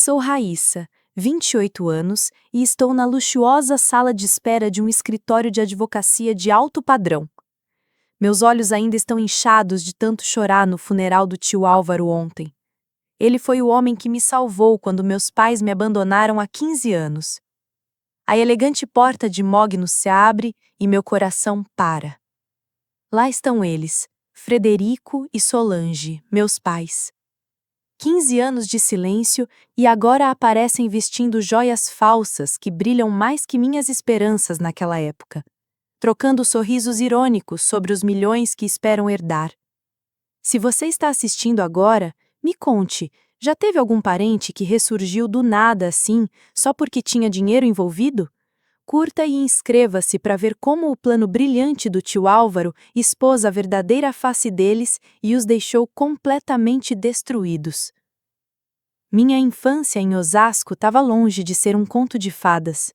Sou Raíssa, 28 anos, e estou na luxuosa sala de espera de um escritório de advocacia de alto padrão. Meus olhos ainda estão inchados de tanto chorar no funeral do tio Álvaro ontem. Ele foi o homem que me salvou quando meus pais me abandonaram há 15 anos. A elegante porta de mogno se abre e meu coração para. Lá estão eles, Frederico e Solange, meus pais. 15 anos de silêncio e agora aparecem vestindo joias falsas que brilham mais que minhas esperanças naquela época, trocando sorrisos irônicos sobre os milhões que esperam herdar. Se você está assistindo agora, me conte, já teve algum parente que ressurgiu do nada assim, só porque tinha dinheiro envolvido? Curta e inscreva-se para ver como o plano brilhante do tio Álvaro expôs a verdadeira face deles e os deixou completamente destruídos. Minha infância em Osasco estava longe de ser um conto de fadas.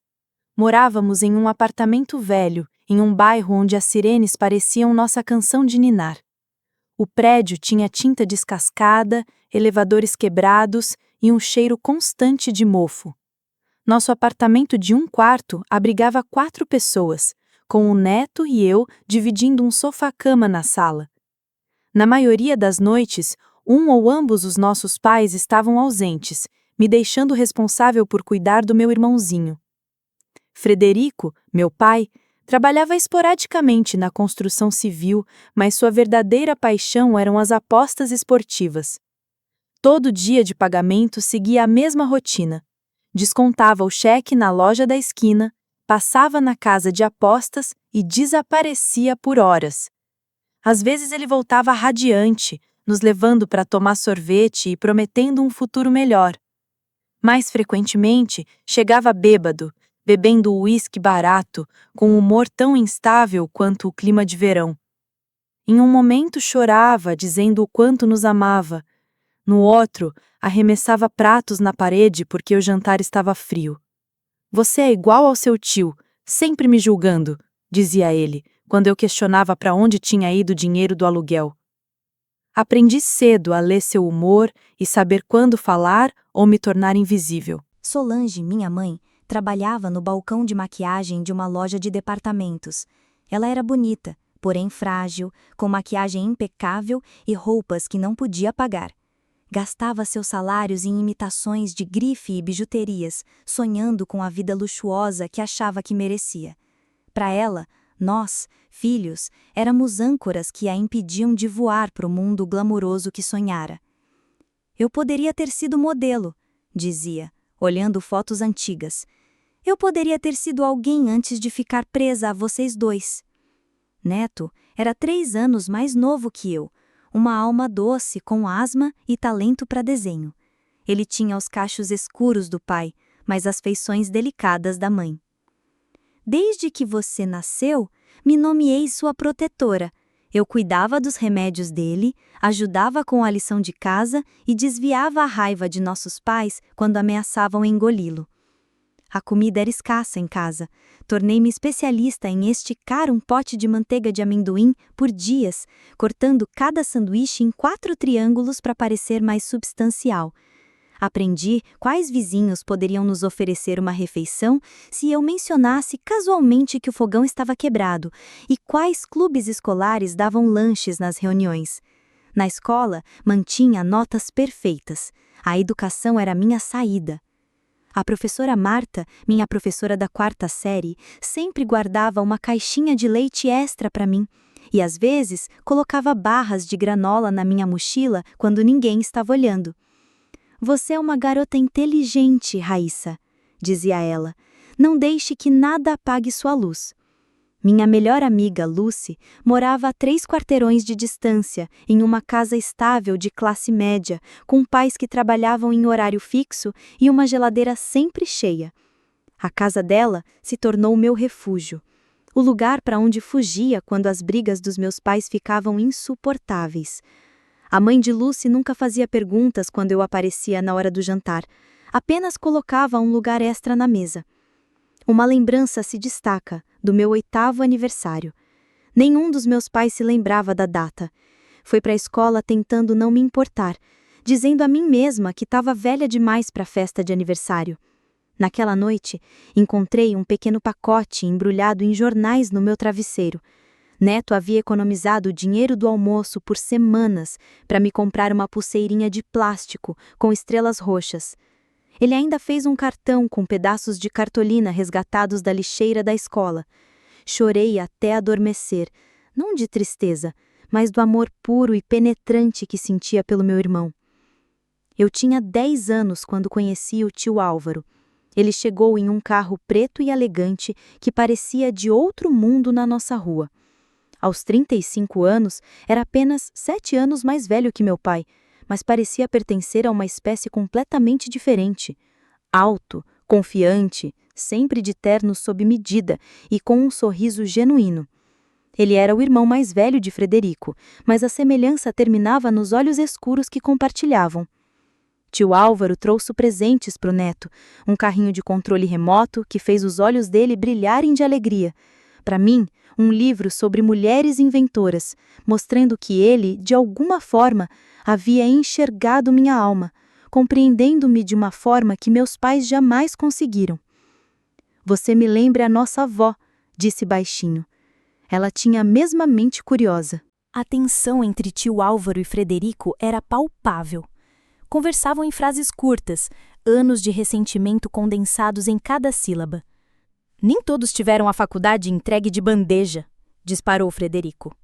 Morávamos em um apartamento velho, em um bairro onde as sirenes pareciam nossa canção de ninar. O prédio tinha tinta descascada, elevadores quebrados e um cheiro constante de mofo. Nosso apartamento de um quarto abrigava 4 pessoas, com o neto e eu dividindo um sofá-cama na sala. Na maioria das noites, um ou ambos os nossos pais estavam ausentes, me deixando responsável por cuidar do meu irmãozinho. Frederico, meu pai, trabalhava esporadicamente na construção civil, mas sua verdadeira paixão eram as apostas esportivas. Todo dia de pagamento seguia a mesma rotina. Descontava o cheque na loja da esquina, passava na casa de apostas e desaparecia por horas. Às vezes ele voltava radiante, nos levando para tomar sorvete e prometendo um futuro melhor. Mais frequentemente, chegava bêbado, bebendo uísque barato, com um humor tão instável quanto o clima de verão. Em um momento chorava, dizendo o quanto nos amava. No outro, arremessava pratos na parede porque o jantar estava frio. "Você é igual ao seu tio, sempre me julgando", dizia ele, quando eu questionava para onde tinha ido o dinheiro do aluguel. Aprendi cedo a ler seu humor e saber quando falar ou me tornar invisível. Solange, minha mãe, trabalhava no balcão de maquiagem de uma loja de departamentos. Ela era bonita, porém frágil, com maquiagem impecável e roupas que não podia pagar. Gastava seus salários em imitações de grife e bijuterias, sonhando com a vida luxuosa que achava que merecia. Para ela, nós, filhos, éramos âncoras que a impediam de voar para o mundo glamouroso que sonhara. "Eu poderia ter sido modelo", dizia, olhando fotos antigas. "Eu poderia ter sido alguém antes de ficar presa a vocês dois." Neto era 3 anos mais novo que eu, uma alma doce com asma e talento para desenho. Ele tinha os cachos escuros do pai, mas as feições delicadas da mãe. "Desde que você nasceu, me nomeei sua protetora. Eu cuidava dos remédios dele, ajudava com a lição de casa e desviava a raiva de nossos pais quando ameaçavam engoli-lo. A comida era escassa em casa. Tornei-me especialista em esticar um pote de manteiga de amendoim por dias, cortando cada sanduíche em 4 triângulos para parecer mais substancial. Aprendi quais vizinhos poderiam nos oferecer uma refeição se eu mencionasse casualmente que o fogão estava quebrado e quais clubes escolares davam lanches nas reuniões. Na escola, mantinha notas perfeitas. A educação era minha saída. A professora Marta, minha professora da 4ª série, sempre guardava uma caixinha de leite extra para mim e às vezes colocava barras de granola na minha mochila quando ninguém estava olhando. "Você é uma garota inteligente, Raíssa", dizia ela. "Não deixe que nada apague sua luz." Minha melhor amiga, Lucy, morava a 3 quarteirões de distância, em uma casa estável de classe média, com pais que trabalhavam em horário fixo e uma geladeira sempre cheia. A casa dela se tornou meu refúgio, o lugar para onde fugia quando as brigas dos meus pais ficavam insuportáveis. A mãe de Lucy nunca fazia perguntas quando eu aparecia na hora do jantar, apenas colocava um lugar extra na mesa. Uma lembrança se destaca, do meu 8º aniversário. Nenhum dos meus pais se lembrava da data. Foi para a escola tentando não me importar, dizendo a mim mesma que estava velha demais para a festa de aniversário. Naquela noite, encontrei um pequeno pacote embrulhado em jornais no meu travesseiro. Neto havia economizado o dinheiro do almoço por semanas para me comprar uma pulseirinha de plástico com estrelas roxas. Ele ainda fez um cartão com pedaços de cartolina resgatados da lixeira da escola. Chorei até adormecer, não de tristeza, mas do amor puro e penetrante que sentia pelo meu irmão. Eu tinha 10 anos quando conheci o tio Álvaro. Ele chegou em um carro preto e elegante que parecia de outro mundo na nossa rua. Aos 35 anos, era apenas 7 anos mais velho que meu pai, mas parecia pertencer a uma espécie completamente diferente. Alto, confiante, sempre de terno sob medida e com um sorriso genuíno. Ele era o irmão mais velho de Frederico, mas a semelhança terminava nos olhos escuros que compartilhavam. Tio Álvaro trouxe presentes para o neto, um carrinho de controle remoto que fez os olhos dele brilharem de alegria. Para mim, um livro sobre mulheres inventoras, mostrando que ele, de alguma forma, havia enxergado minha alma, compreendendo-me de uma forma que meus pais jamais conseguiram. Você me lembra a nossa avó, disse baixinho. Ela tinha a mesma mente curiosa. A tensão entre tio Álvaro e Frederico era palpável. Conversavam em frases curtas, anos de ressentimento condensados em cada sílaba. Nem todos tiveram a faculdade entregue de bandeja, disparou Frederico.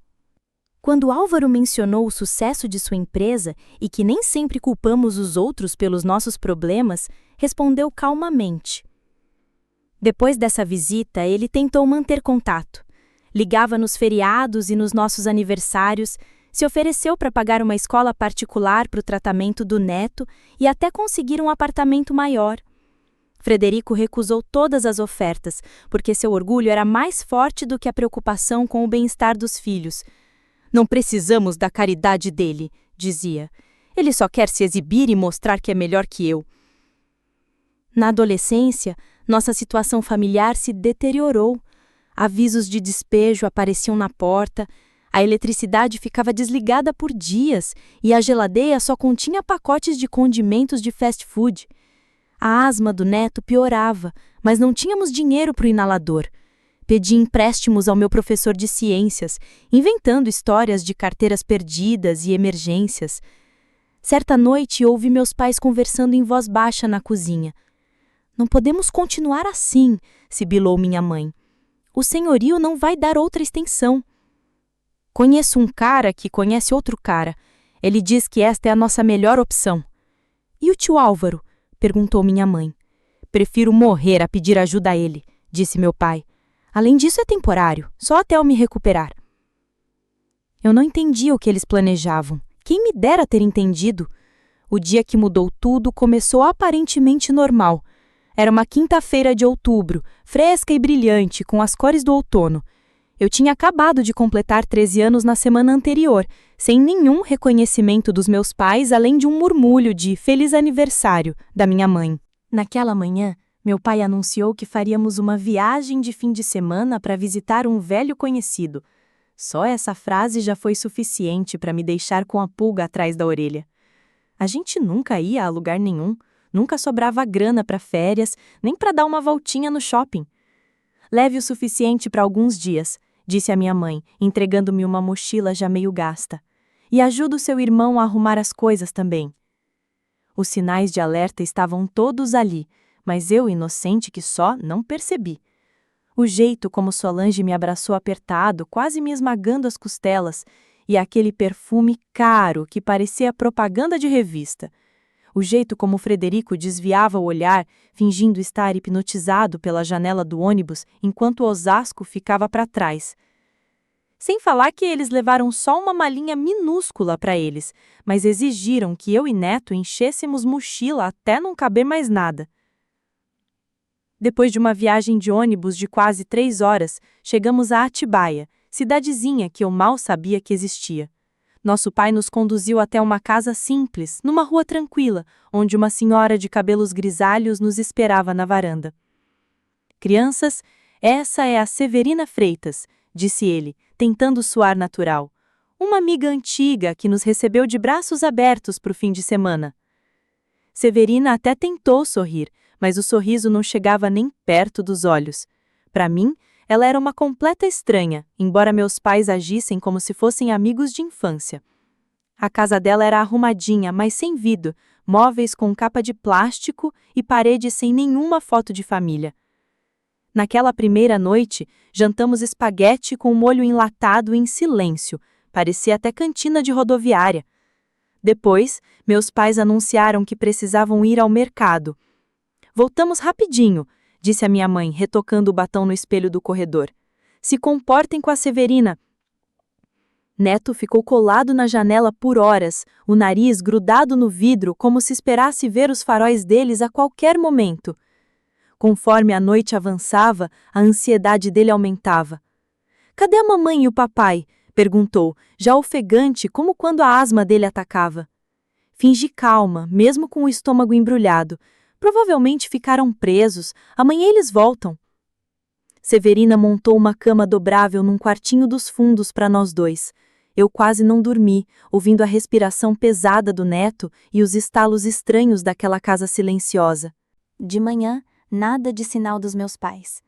Quando Álvaro mencionou o sucesso de sua empresa e que nem sempre culpamos os outros pelos nossos problemas, respondeu calmamente. Depois dessa visita, ele tentou manter contato. Ligava nos feriados e nos nossos aniversários, se ofereceu para pagar uma escola particular para o tratamento do neto e até conseguir um apartamento maior. Frederico recusou todas as ofertas, porque seu orgulho era mais forte do que a preocupação com o bem-estar dos filhos. Não precisamos da caridade dele, dizia. Ele só quer se exibir e mostrar que é melhor que eu. Na adolescência, nossa situação familiar se deteriorou. Avisos de despejo apareciam na porta, a eletricidade ficava desligada por dias e a geladeira só continha pacotes de condimentos de fast food. A asma do neto piorava, mas não tínhamos dinheiro para o inalador. Pedi empréstimos ao meu professor de ciências, inventando histórias de carteiras perdidas e emergências. Certa noite ouvi meus pais conversando em voz baixa na cozinha. Não podemos continuar assim, sibilou minha mãe. O senhorio não vai dar outra extensão. Conheço um cara que conhece outro cara. Ele diz que esta é a nossa melhor opção. E o tio Álvaro? Perguntou minha mãe. Prefiro morrer a pedir ajuda a ele, disse meu pai. Além disso é temporário, só até eu me recuperar. Eu não entendia o que eles planejavam. Quem me dera ter entendido? O dia que mudou tudo começou aparentemente normal. Era uma quinta-feira de outubro, fresca e brilhante, com as cores do outono. Eu tinha acabado de completar 13 anos na semana anterior, sem nenhum reconhecimento dos meus pais, além de um murmúrio de feliz aniversário da minha mãe. Naquela manhã, meu pai anunciou que faríamos uma viagem de fim de semana para visitar um velho conhecido. Só essa frase já foi suficiente para me deixar com a pulga atrás da orelha. A gente nunca ia a lugar nenhum, nunca sobrava grana para férias, nem para dar uma voltinha no shopping. Leve o suficiente para alguns dias, disse a minha mãe, entregando-me uma mochila já meio gasta. E ajuda o seu irmão a arrumar as coisas também. Os sinais de alerta estavam todos ali, mas eu, inocente que só, não percebi. O jeito como Solange me abraçou apertado, quase me esmagando as costelas, e aquele perfume caro que parecia propaganda de revista. O jeito como Frederico desviava o olhar, fingindo estar hipnotizado pela janela do ônibus, enquanto Osasco ficava para trás. Sem falar que eles levaram só uma malinha minúscula para eles, mas exigiram que eu e Neto enchêssemos mochila até não caber mais nada. Depois de uma viagem de ônibus de quase 3 horas, chegamos a Atibaia, cidadezinha que eu mal sabia que existia. Nosso pai nos conduziu até uma casa simples, numa rua tranquila, onde uma senhora de cabelos grisalhos nos esperava na varanda. Crianças, essa é a Severina Freitas, disse ele, tentando soar natural. uma amiga antiga que nos recebeu de braços abertos para o fim de semana. Severina até tentou sorrir, mas o sorriso não chegava nem perto dos olhos. Para mim, ela era uma completa estranha, embora meus pais agissem como se fossem amigos de infância. A casa dela era arrumadinha, mas sem vidro, móveis com capa de plástico e paredes sem nenhuma foto de família. Naquela primeira noite, jantamos espaguete com molho enlatado em silêncio, parecia até cantina de rodoviária. Depois, meus pais anunciaram que precisavam ir ao mercado. Voltamos rapidinho, disse a minha mãe, retocando o batom no espelho do corredor. Se comportem com a Severina. Neto ficou colado na janela por horas, o nariz grudado no vidro como se esperasse ver os faróis deles a qualquer momento. Conforme a noite avançava, a ansiedade dele aumentava. Cadê a mamãe e o papai? Perguntou, já ofegante como quando a asma dele atacava. Fingi calma, mesmo com o estômago embrulhado. Provavelmente ficaram presos, amanhã eles voltam. Severina montou uma cama dobrável num quartinho dos fundos para nós dois. Eu quase não dormi, ouvindo a respiração pesada do neto e os estalos estranhos daquela casa silenciosa. De manhã, nada de sinal dos meus pais.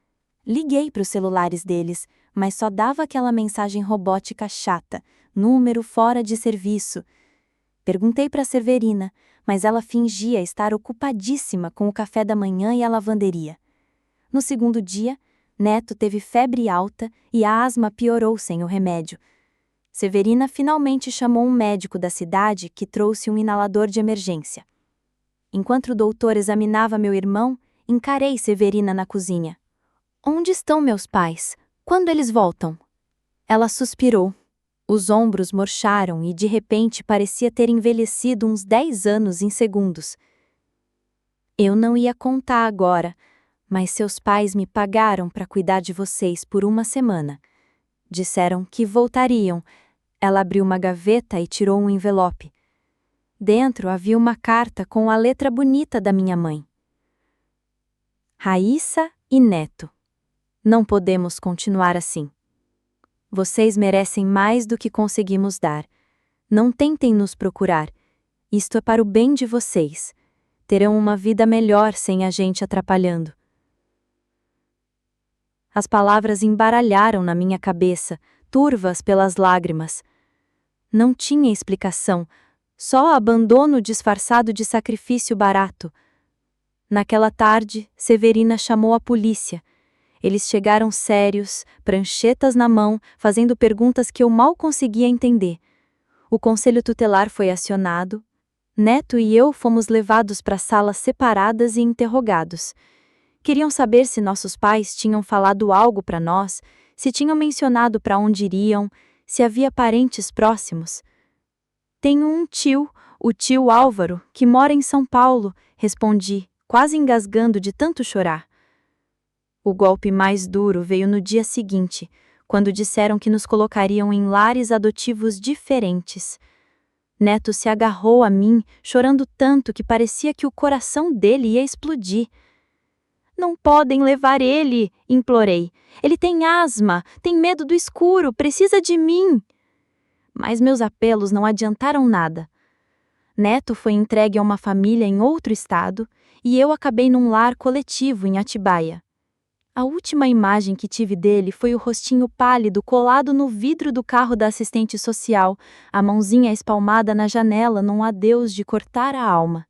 Liguei para os celulares deles, mas só dava aquela mensagem robótica chata, número fora de serviço. Perguntei para a Severina, mas ela fingia estar ocupadíssima com o café da manhã e a lavanderia. No segundo dia, Neto teve febre alta e a asma piorou sem o remédio. Severina finalmente chamou um médico da cidade que trouxe um inalador de emergência. Enquanto o doutor examinava meu irmão, encarei Severina na cozinha. Onde estão meus pais? Quando eles voltam? Ela suspirou. Os ombros murcharam e de repente parecia ter envelhecido uns 10 anos em segundos. Eu não ia contar agora, mas seus pais me pagaram para cuidar de vocês por uma semana. Disseram que voltariam. Ela abriu uma gaveta e tirou um envelope. Dentro havia uma carta com a letra bonita da minha mãe. Raíssa e Neto. Não podemos continuar assim. Vocês merecem mais do que conseguimos dar. Não tentem nos procurar. Isto é para o bem de vocês. Terão uma vida melhor sem a gente atrapalhando. As palavras embaralharam na minha cabeça, turvas pelas lágrimas. Não tinha explicação, só abandono disfarçado de sacrifício barato. Naquela tarde, Severina chamou a polícia. Eles chegaram sérios, pranchetas na mão, fazendo perguntas que eu mal conseguia entender. O conselho tutelar foi acionado. Neto e eu fomos levados para salas separadas e interrogados. Queriam saber se nossos pais tinham falado algo para nós, se tinham mencionado para onde iriam, se havia parentes próximos. Tenho um tio, o tio Álvaro, que mora em São Paulo, respondi, quase engasgando de tanto chorar. O golpe mais duro veio no dia seguinte, quando disseram que nos colocariam em lares adotivos diferentes. Neto se agarrou a mim, chorando tanto que parecia que o coração dele ia explodir. Não podem levar ele, implorei. Ele tem asma, tem medo do escuro, precisa de mim. Mas meus apelos não adiantaram nada. Neto foi entregue a uma família em outro estado e eu acabei num lar coletivo em Atibaia. A última imagem que tive dele foi o rostinho pálido colado no vidro do carro da assistente social, a mãozinha espalmada na janela num adeus de cortar a alma.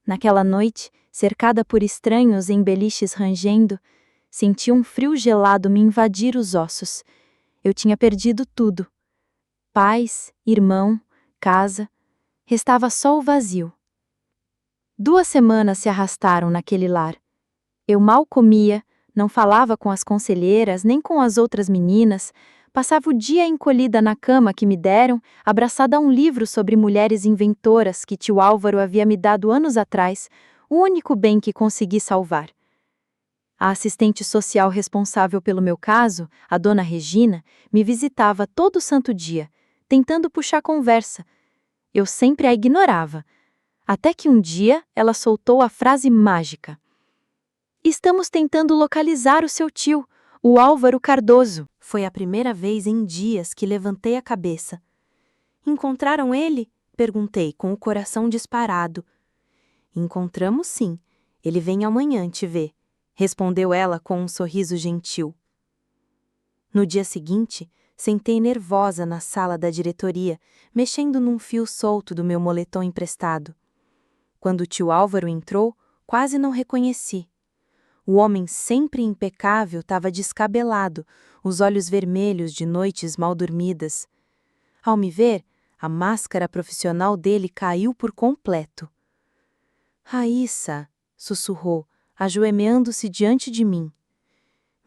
Naquela noite, cercada por estranhos em beliches rangendo, senti um frio gelado me invadir os ossos. Eu tinha perdido tudo. Pais, irmão, casa. Restava só o vazio. 2 semanas se arrastaram naquele lar. Eu mal comia, não falava com as conselheiras nem com as outras meninas, passava o dia encolhida na cama que me deram, abraçada a um livro sobre mulheres inventoras que tio Álvaro havia me dado anos atrás, o único bem que consegui salvar. A assistente social responsável pelo meu caso, a dona Regina, me visitava todo santo dia, tentando puxar conversa. Eu sempre a ignorava, até que um dia ela soltou a frase mágica. Estamos tentando localizar o seu tio, o Álvaro Cardoso. Foi a primeira vez em dias que levantei a cabeça. Encontraram ele? Perguntei, com o coração disparado. Encontramos sim. Ele vem amanhã te ver, respondeu ela com um sorriso gentil. No dia seguinte, sentei nervosa na sala da diretoria, mexendo num fio solto do meu moletom emprestado. Quando o tio Álvaro entrou, quase não reconheci. O homem sempre impecável estava descabelado, os olhos vermelhos de noites mal dormidas. Ao me ver, a máscara profissional dele caiu por completo. Raíssa, sussurrou, ajoelhando-se diante de mim.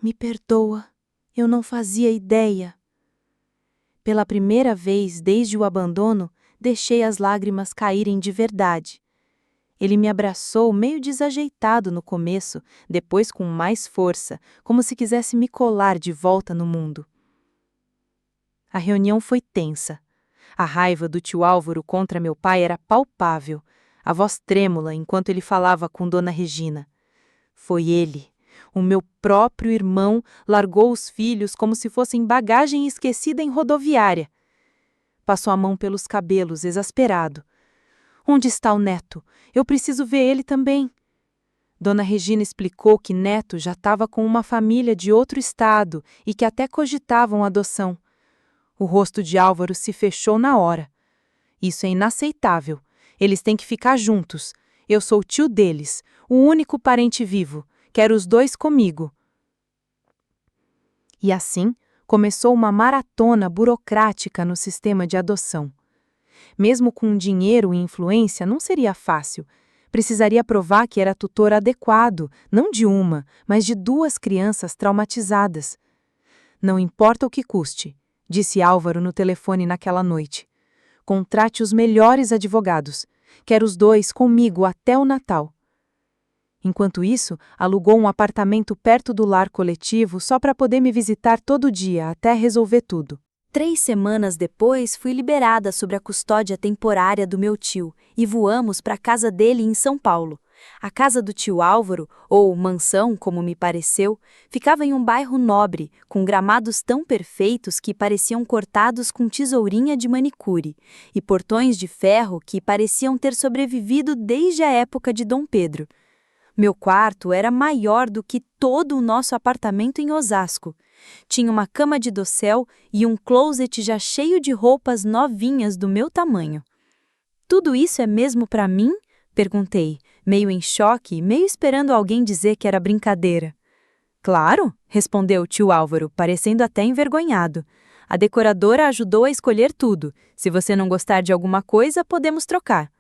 Me perdoa, eu não fazia ideia. Pela primeira vez desde o abandono, deixei as lágrimas caírem de verdade. Ele me abraçou meio desajeitado no começo, depois com mais força, como se quisesse me colar de volta no mundo. A reunião foi tensa. A raiva do tio Álvaro contra meu pai era palpável, a voz trêmula enquanto ele falava com Dona Regina. Foi ele, o meu próprio irmão, largou os filhos como se fossem bagagem esquecida em rodoviária. Passou a mão pelos cabelos, exasperado. Onde está o neto? Eu preciso ver ele também. Dona Regina explicou que Neto já estava com uma família de outro estado e que até cogitavam adoção. O rosto de Álvaro se fechou na hora. Isso é inaceitável. Eles têm que ficar juntos. Eu sou o tio deles, o único parente vivo. Quero os dois comigo. E assim, começou uma maratona burocrática no sistema de adoção. Mesmo com dinheiro e influência, não seria fácil. Precisaria provar que era tutor adequado, não de uma, mas de 2 crianças traumatizadas. Não importa o que custe, disse Álvaro no telefone naquela noite. Contrate os melhores advogados. Quero os 2 comigo até o Natal. Enquanto isso, alugou um apartamento perto do lar coletivo só para poder me visitar todo dia até resolver tudo. 3 semanas depois, fui liberada sob a custódia temporária do meu tio e voamos para a casa dele em São Paulo. A casa do tio Álvaro, ou mansão, como me pareceu, ficava em um bairro nobre, com gramados tão perfeitos que pareciam cortados com tesourinha de manicure, e portões de ferro que pareciam ter sobrevivido desde a época de Dom Pedro. Meu quarto era maior do que todo o nosso apartamento em Osasco. Tinha uma cama de dossel e um closet já cheio de roupas novinhas do meu tamanho. Tudo isso é mesmo para mim? Perguntei, meio em choque e meio esperando alguém dizer que era brincadeira. Claro, respondeu o tio Álvaro, parecendo até envergonhado. A decoradora ajudou a escolher tudo. Se você não gostar de alguma coisa, podemos trocar.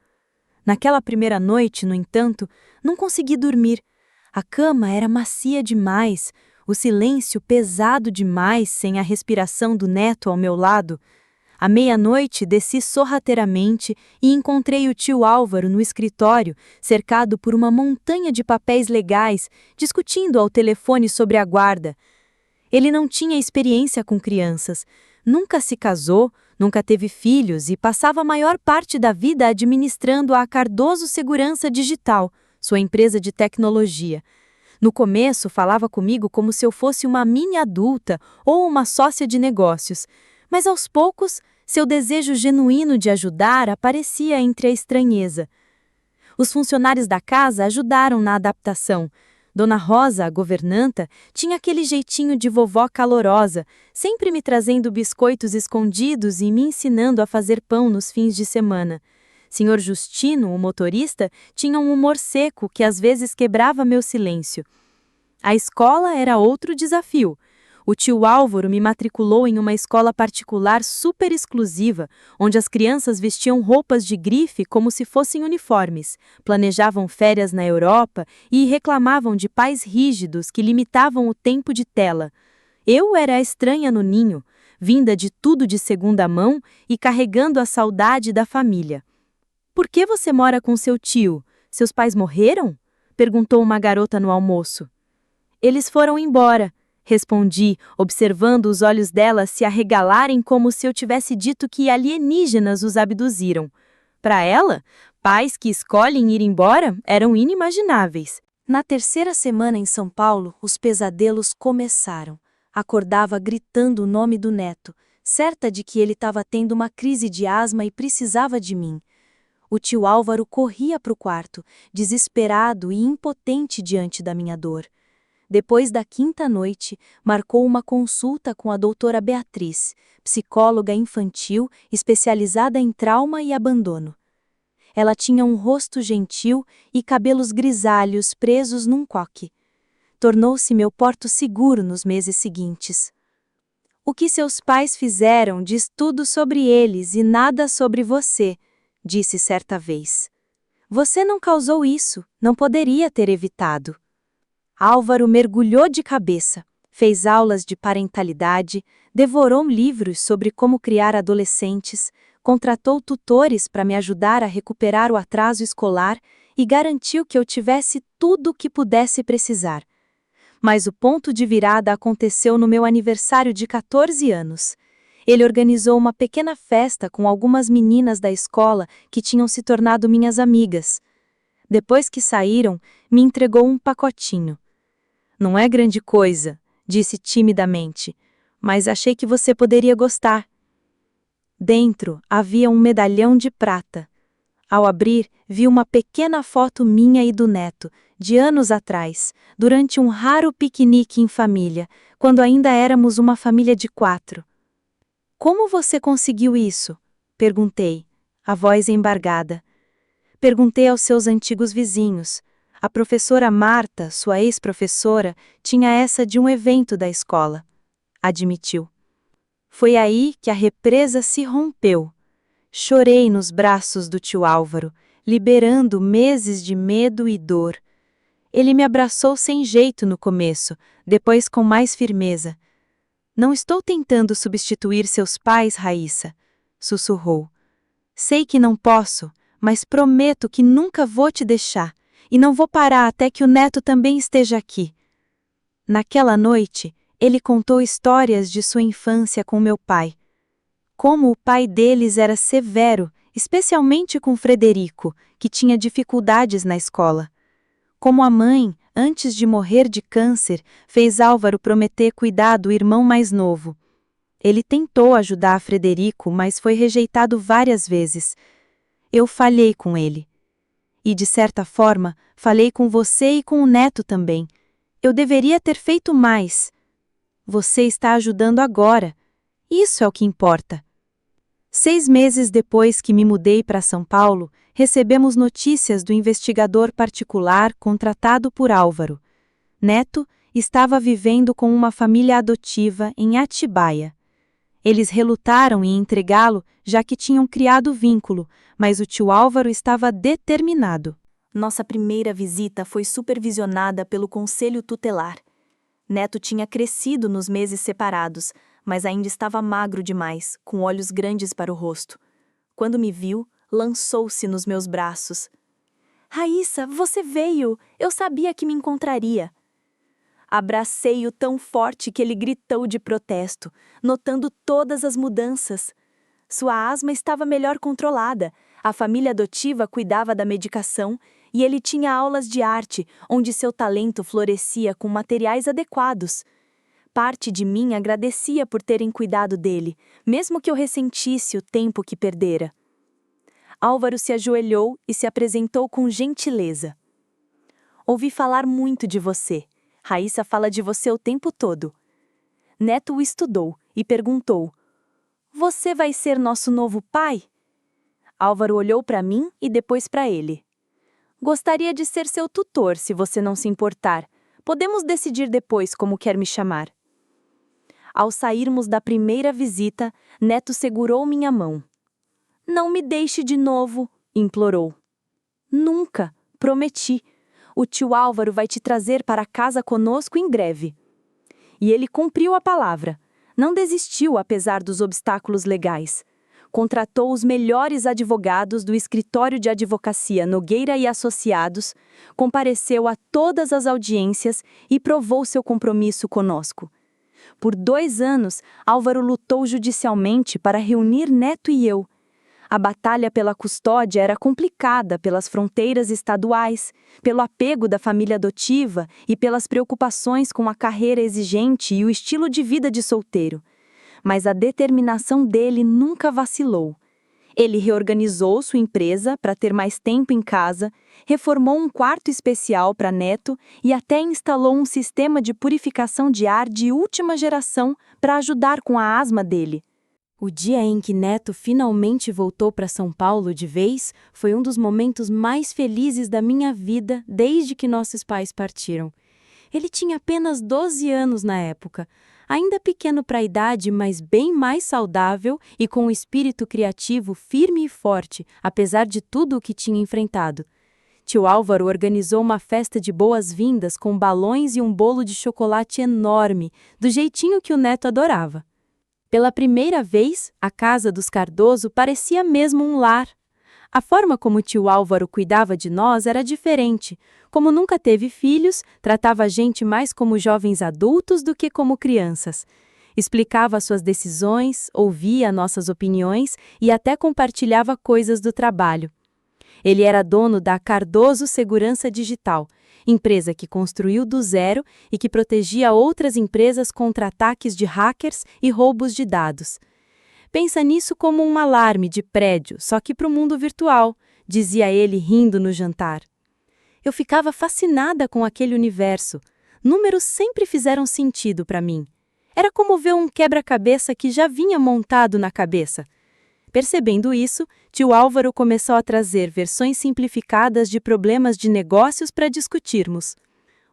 Naquela primeira noite, no entanto, não consegui dormir. A cama era macia demais, o silêncio pesado demais sem a respiração do neto ao meu lado. À meia-noite, desci sorrateiramente e encontrei o tio Álvaro no escritório, cercado por uma montanha de papéis legais, discutindo ao telefone sobre a guarda. Ele não tinha experiência com crianças, nunca se casou, nunca teve filhos e passava a maior parte da vida administrando a Cardoso Segurança Digital, sua empresa de tecnologia. No começo, falava comigo como se eu fosse uma mini-adulta ou uma sócia de negócios, mas aos poucos, seu desejo genuíno de ajudar aparecia entre a estranheza. Os funcionários da casa ajudaram na adaptação. Dona Rosa, a governanta, tinha aquele jeitinho de vovó calorosa, sempre me trazendo biscoitos escondidos e me ensinando a fazer pão nos fins de semana. Senhor Justino, o motorista, tinha um humor seco que às vezes quebrava meu silêncio. A escola era outro desafio. O tio Álvaro me matriculou em uma escola particular super exclusiva, onde as crianças vestiam roupas de grife como se fossem uniformes, planejavam férias na Europa e reclamavam de pais rígidos que limitavam o tempo de tela. Eu era a estranha no ninho, vinda de tudo de segunda mão e carregando a saudade da família. "Por que você mora com seu tio? Seus pais morreram?" perguntou uma garota no almoço. "Eles foram embora", respondi, observando os olhos dela se arregalarem como se eu tivesse dito que alienígenas os abduziram. Para ela, pais que escolhem ir embora eram inimagináveis. Na terceira semana em São Paulo, os pesadelos começaram. Acordava gritando o nome do neto, certa de que ele estava tendo uma crise de asma e precisava de mim. O tio Álvaro corria para o quarto, desesperado e impotente diante da minha dor. Depois da quinta noite, marcou uma consulta com a doutora Beatriz, psicóloga infantil especializada em trauma e abandono. Ela tinha um rosto gentil e cabelos grisalhos presos num coque. Tornou-se meu porto seguro nos meses seguintes. O que seus pais fizeram diz tudo sobre eles e nada sobre você, disse certa vez. Você não causou isso, não poderia ter evitado. Álvaro mergulhou de cabeça, fez aulas de parentalidade, devorou livros sobre como criar adolescentes, contratou tutores para me ajudar a recuperar o atraso escolar e garantiu que eu tivesse tudo o que pudesse precisar. Mas o ponto de virada aconteceu no meu aniversário de 14 anos. Ele organizou uma pequena festa com algumas meninas da escola que tinham se tornado minhas amigas. Depois que saíram, me entregou um pacotinho. Não é grande coisa, disse timidamente, mas achei que você poderia gostar. Dentro havia um medalhão de prata. Ao abrir, vi uma pequena foto minha e do neto, de anos atrás, durante um raro piquenique em família, quando ainda éramos uma família de 4. Como você conseguiu isso? Perguntei, a voz embargada. Perguntei aos seus antigos vizinhos. A professora Marta, sua ex-professora, tinha essa de um evento da escola. Admitiu. Foi aí que a represa se rompeu. Chorei nos braços do tio Álvaro, liberando meses de medo e dor. Ele me abraçou sem jeito no começo, depois com mais firmeza. Não estou tentando substituir seus pais, Raíssa, sussurrou. Sei que não posso, mas prometo que nunca vou te deixar, e não vou parar até que o neto também esteja aqui. Naquela noite, ele contou histórias de sua infância com meu pai. Como o pai deles era severo, especialmente com Frederico, que tinha dificuldades na escola. Como a mãe, antes de morrer de câncer, fez Álvaro prometer cuidar do irmão mais novo. Ele tentou ajudar Frederico, mas foi rejeitado várias vezes. Eu falhei com ele. E, de certa forma, falei com você e com o neto também. Eu deveria ter feito mais. Você está ajudando agora. Isso é o que importa. 6 meses depois que me mudei para São Paulo, recebemos notícias do investigador particular contratado por Álvaro. Neto estava vivendo com uma família adotiva em Atibaia. Eles relutaram em entregá-lo, já que tinham criado vínculo, mas o tio Álvaro estava determinado. Nossa primeira visita foi supervisionada pelo Conselho Tutelar. Neto tinha crescido nos meses separados, mas ainda estava magro demais, com olhos grandes para o rosto. Quando me viu, lançou-se nos meus braços. Raíssa, você veio! Eu sabia que me encontraria. Abracei-o tão forte que ele gritou de protesto, notando todas as mudanças. Sua asma estava melhor controlada, a família adotiva cuidava da medicação e ele tinha aulas de arte, onde seu talento florescia com materiais adequados. Parte de mim agradecia por terem cuidado dele, mesmo que eu ressentisse o tempo que perdera. Álvaro se ajoelhou e se apresentou com gentileza. Ouvi falar muito de você. Raíssa fala de você o tempo todo. Neto o estudou e perguntou: Você vai ser nosso novo pai? Álvaro olhou para mim e depois para ele. Gostaria de ser seu tutor, se você não se importar. Podemos decidir depois como quer me chamar. Ao sairmos da primeira visita, Neto segurou minha mão. Não me deixe de novo, implorou. Nunca, prometi. O tio Álvaro vai te trazer para casa conosco em breve. E ele cumpriu a palavra. Não desistiu apesar dos obstáculos legais. Contratou os melhores advogados do escritório de advocacia Nogueira e Associados, compareceu a todas as audiências e provou seu compromisso conosco. Por 2 anos, Álvaro lutou judicialmente para reunir Neto e eu. A batalha pela custódia era complicada pelas fronteiras estaduais, pelo apego da família adotiva e pelas preocupações com a carreira exigente e o estilo de vida de solteiro. Mas a determinação dele nunca vacilou. Ele reorganizou sua empresa para ter mais tempo em casa, reformou um quarto especial para Neto e até instalou um sistema de purificação de ar de última geração para ajudar com a asma dele. O dia em que Neto finalmente voltou para São Paulo de vez foi um dos momentos mais felizes da minha vida desde que nossos pais partiram. Ele tinha apenas 12 anos na época, ainda pequeno para a idade, mas bem mais saudável e com um espírito criativo firme e forte, apesar de tudo o que tinha enfrentado. Tio Álvaro organizou uma festa de boas-vindas com balões e um bolo de chocolate enorme, do jeitinho que o Neto adorava. Pela primeira vez, a casa dos Cardoso parecia mesmo um lar. A forma como o tio Álvaro cuidava de nós era diferente. Como nunca teve filhos, tratava a gente mais como jovens adultos do que como crianças. Explicava suas decisões, ouvia nossas opiniões e até compartilhava coisas do trabalho. Ele era dono da Cardoso Segurança Digital, empresa que construiu do zero e que protegia outras empresas contra ataques de hackers e roubos de dados. Pensa nisso como um alarme de prédio, só que para o mundo virtual, dizia ele rindo no jantar. Eu ficava fascinada com aquele universo. Números sempre fizeram sentido para mim. Era como ver um quebra-cabeça que já vinha montado na cabeça. Percebendo isso, tio Álvaro começou a trazer versões simplificadas de problemas de negócios para discutirmos.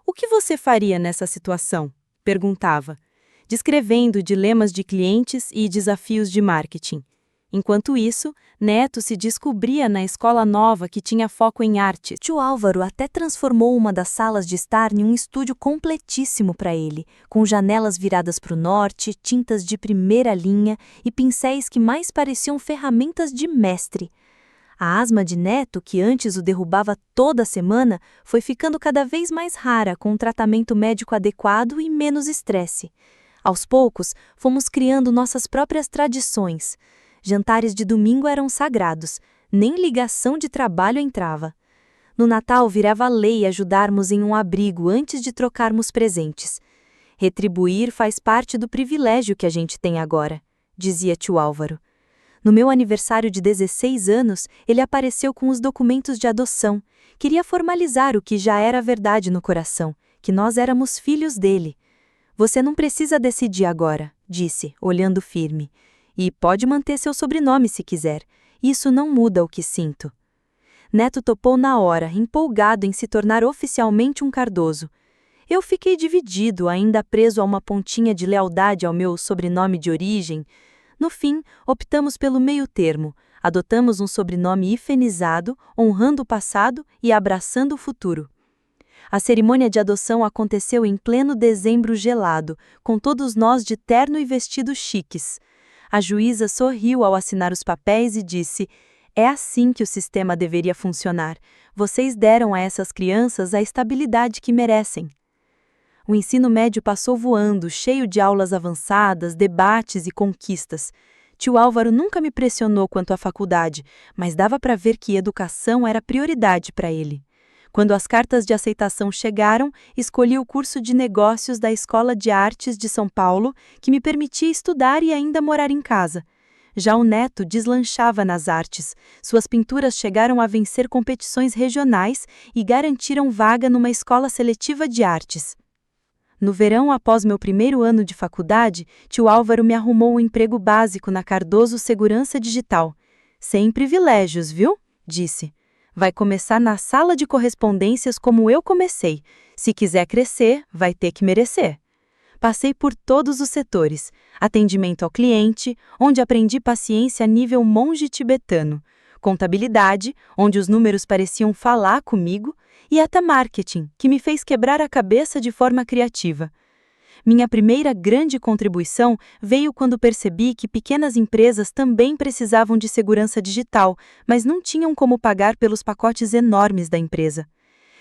O que você faria nessa situação? Perguntava, descrevendo dilemas de clientes e desafios de marketing. Enquanto isso, Neto se descobria na escola nova que tinha foco em arte. Tio Álvaro até transformou uma das salas de estar em um estúdio completíssimo para ele, com janelas viradas para o norte, tintas de primeira linha e pincéis que mais pareciam ferramentas de mestre. A asma de Neto, que antes o derrubava toda semana, foi ficando cada vez mais rara com um tratamento médico adequado e menos estresse. Aos poucos, fomos criando nossas próprias tradições. Jantares de domingo eram sagrados, nem ligação de trabalho entrava. No Natal virava lei ajudarmos em um abrigo antes de trocarmos presentes. Retribuir faz parte do privilégio que a gente tem agora, dizia tio Álvaro. No meu aniversário de 16 anos, ele apareceu com os documentos de adoção. Queria formalizar o que já era verdade no coração, que nós éramos filhos dele. Você não precisa decidir agora, disse, olhando firme. E pode manter seu sobrenome se quiser. Isso não muda o que sinto. Neto topou na hora, empolgado em se tornar oficialmente um Cardoso. Eu fiquei dividido, ainda preso a uma pontinha de lealdade ao meu sobrenome de origem. No fim, optamos pelo meio termo. Adotamos um sobrenome hifenizado, honrando o passado e abraçando o futuro. A cerimônia de adoção aconteceu em pleno dezembro gelado, com todos nós de terno e vestidos chiques. A juíza sorriu ao assinar os papéis e disse: "É assim que o sistema deveria funcionar. Vocês deram a essas crianças a estabilidade que merecem." O ensino médio passou voando, cheio de aulas avançadas, debates e conquistas. Tio Álvaro nunca me pressionou quanto à faculdade, mas dava para ver que educação era prioridade para ele. Quando as cartas de aceitação chegaram, escolhi o curso de negócios da Escola de Artes de São Paulo, que me permitia estudar e ainda morar em casa. Já o Neto deslanchava nas artes. Suas pinturas chegaram a vencer competições regionais e garantiram vaga numa escola seletiva de artes. No verão, após meu primeiro ano de faculdade, tio Álvaro me arrumou um emprego básico na Cardoso Segurança Digital. Sem privilégios, viu? Disse. Vai começar na sala de correspondências como eu comecei. Se quiser crescer, vai ter que merecer. Passei por todos os setores. Atendimento ao cliente, onde aprendi paciência a nível monge tibetano. Contabilidade, onde os números pareciam falar comigo. E até marketing, que me fez quebrar a cabeça de forma criativa. Minha primeira grande contribuição veio quando percebi que pequenas empresas também precisavam de segurança digital, mas não tinham como pagar pelos pacotes enormes da empresa.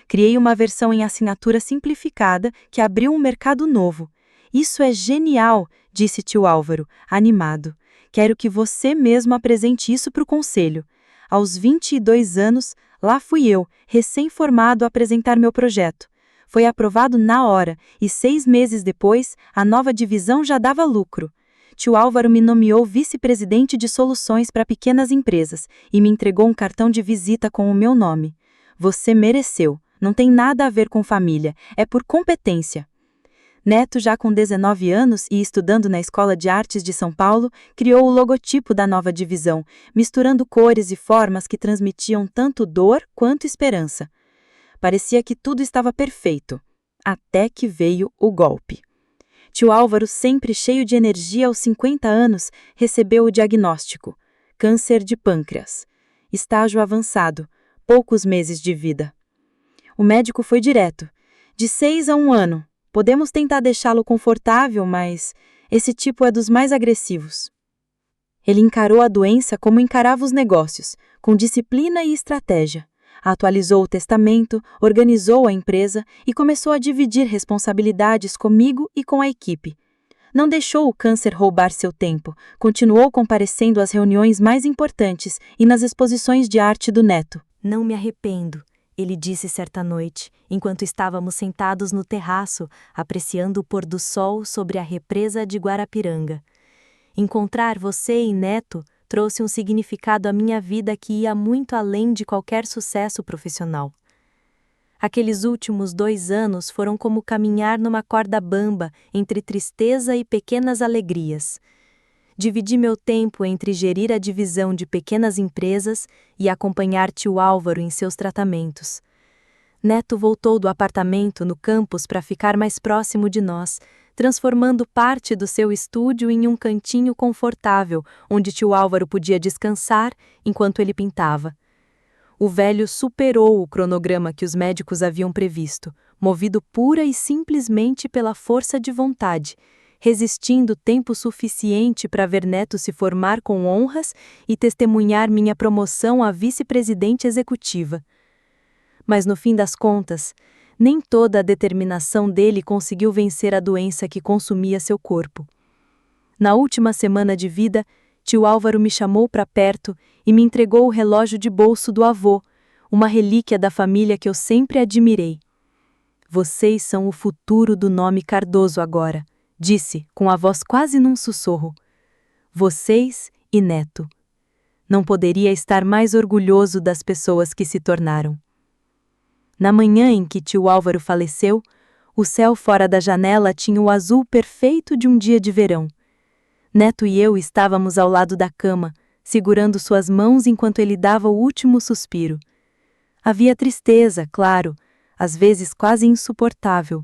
Criei uma versão em assinatura simplificada que abriu um mercado novo. Isso é genial, disse tio Álvaro, animado. Quero que você mesmo apresente isso para o conselho. Aos 22 anos, lá fui eu, recém-formado, a apresentar meu projeto. Foi aprovado na hora e 6 meses depois, a nova divisão já dava lucro. Tio Álvaro me nomeou vice-presidente de soluções para pequenas empresas e me entregou um cartão de visita com o meu nome. Você mereceu. Não tem nada a ver com família, é por competência. Neto, já com 19 anos e estudando na Escola de Artes de São Paulo, criou o logotipo da nova divisão, misturando cores e formas que transmitiam tanto dor quanto esperança. Parecia que tudo estava perfeito, até que veio o golpe. Tio Álvaro, sempre cheio de energia aos 50 anos, recebeu o diagnóstico: câncer de pâncreas. Estágio avançado, poucos meses de vida. O médico foi direto: de 6 a 1 ano. Podemos tentar deixá-lo confortável, mas esse tipo é dos mais agressivos. Ele encarou a doença como encarava os negócios, com disciplina e estratégia. Atualizou o testamento, organizou a empresa e começou a dividir responsabilidades comigo e com a equipe. Não deixou o câncer roubar seu tempo, continuou comparecendo às reuniões mais importantes e nas exposições de arte do neto. Não me arrependo, ele disse certa noite, enquanto estávamos sentados no terraço, apreciando o pôr do sol sobre a represa de Guarapiranga. Encontrar você e Neto trouxe um significado à minha vida que ia muito além de qualquer sucesso profissional. Aqueles últimos 2 anos foram como caminhar numa corda bamba entre tristeza e pequenas alegrias. Dividi meu tempo entre gerir a divisão de pequenas empresas e acompanhar tio Álvaro em seus tratamentos. Neto voltou do apartamento no campus para ficar mais próximo de nós, transformando parte do seu estúdio em um cantinho confortável, onde tio Álvaro podia descansar enquanto ele pintava. O velho superou o cronograma que os médicos haviam previsto, movido pura e simplesmente pela força de vontade, resistindo tempo suficiente para ver Neto se formar com honras e testemunhar minha promoção a vice-presidente executiva. Mas no fim das contas, nem toda a determinação dele conseguiu vencer a doença que consumia seu corpo. Na última semana de vida, tio Álvaro me chamou para perto e me entregou o relógio de bolso do avô, uma relíquia da família que eu sempre admirei. Vocês são o futuro do nome Cardoso agora, disse, com a voz quase num sussurro. Vocês e Neto. Não poderia estar mais orgulhoso das pessoas que se tornaram. Na manhã em que tio Álvaro faleceu, o céu fora da janela tinha o azul perfeito de um dia de verão. Neto e eu estávamos ao lado da cama, segurando suas mãos enquanto ele dava o último suspiro. Havia tristeza, claro, às vezes quase insuportável,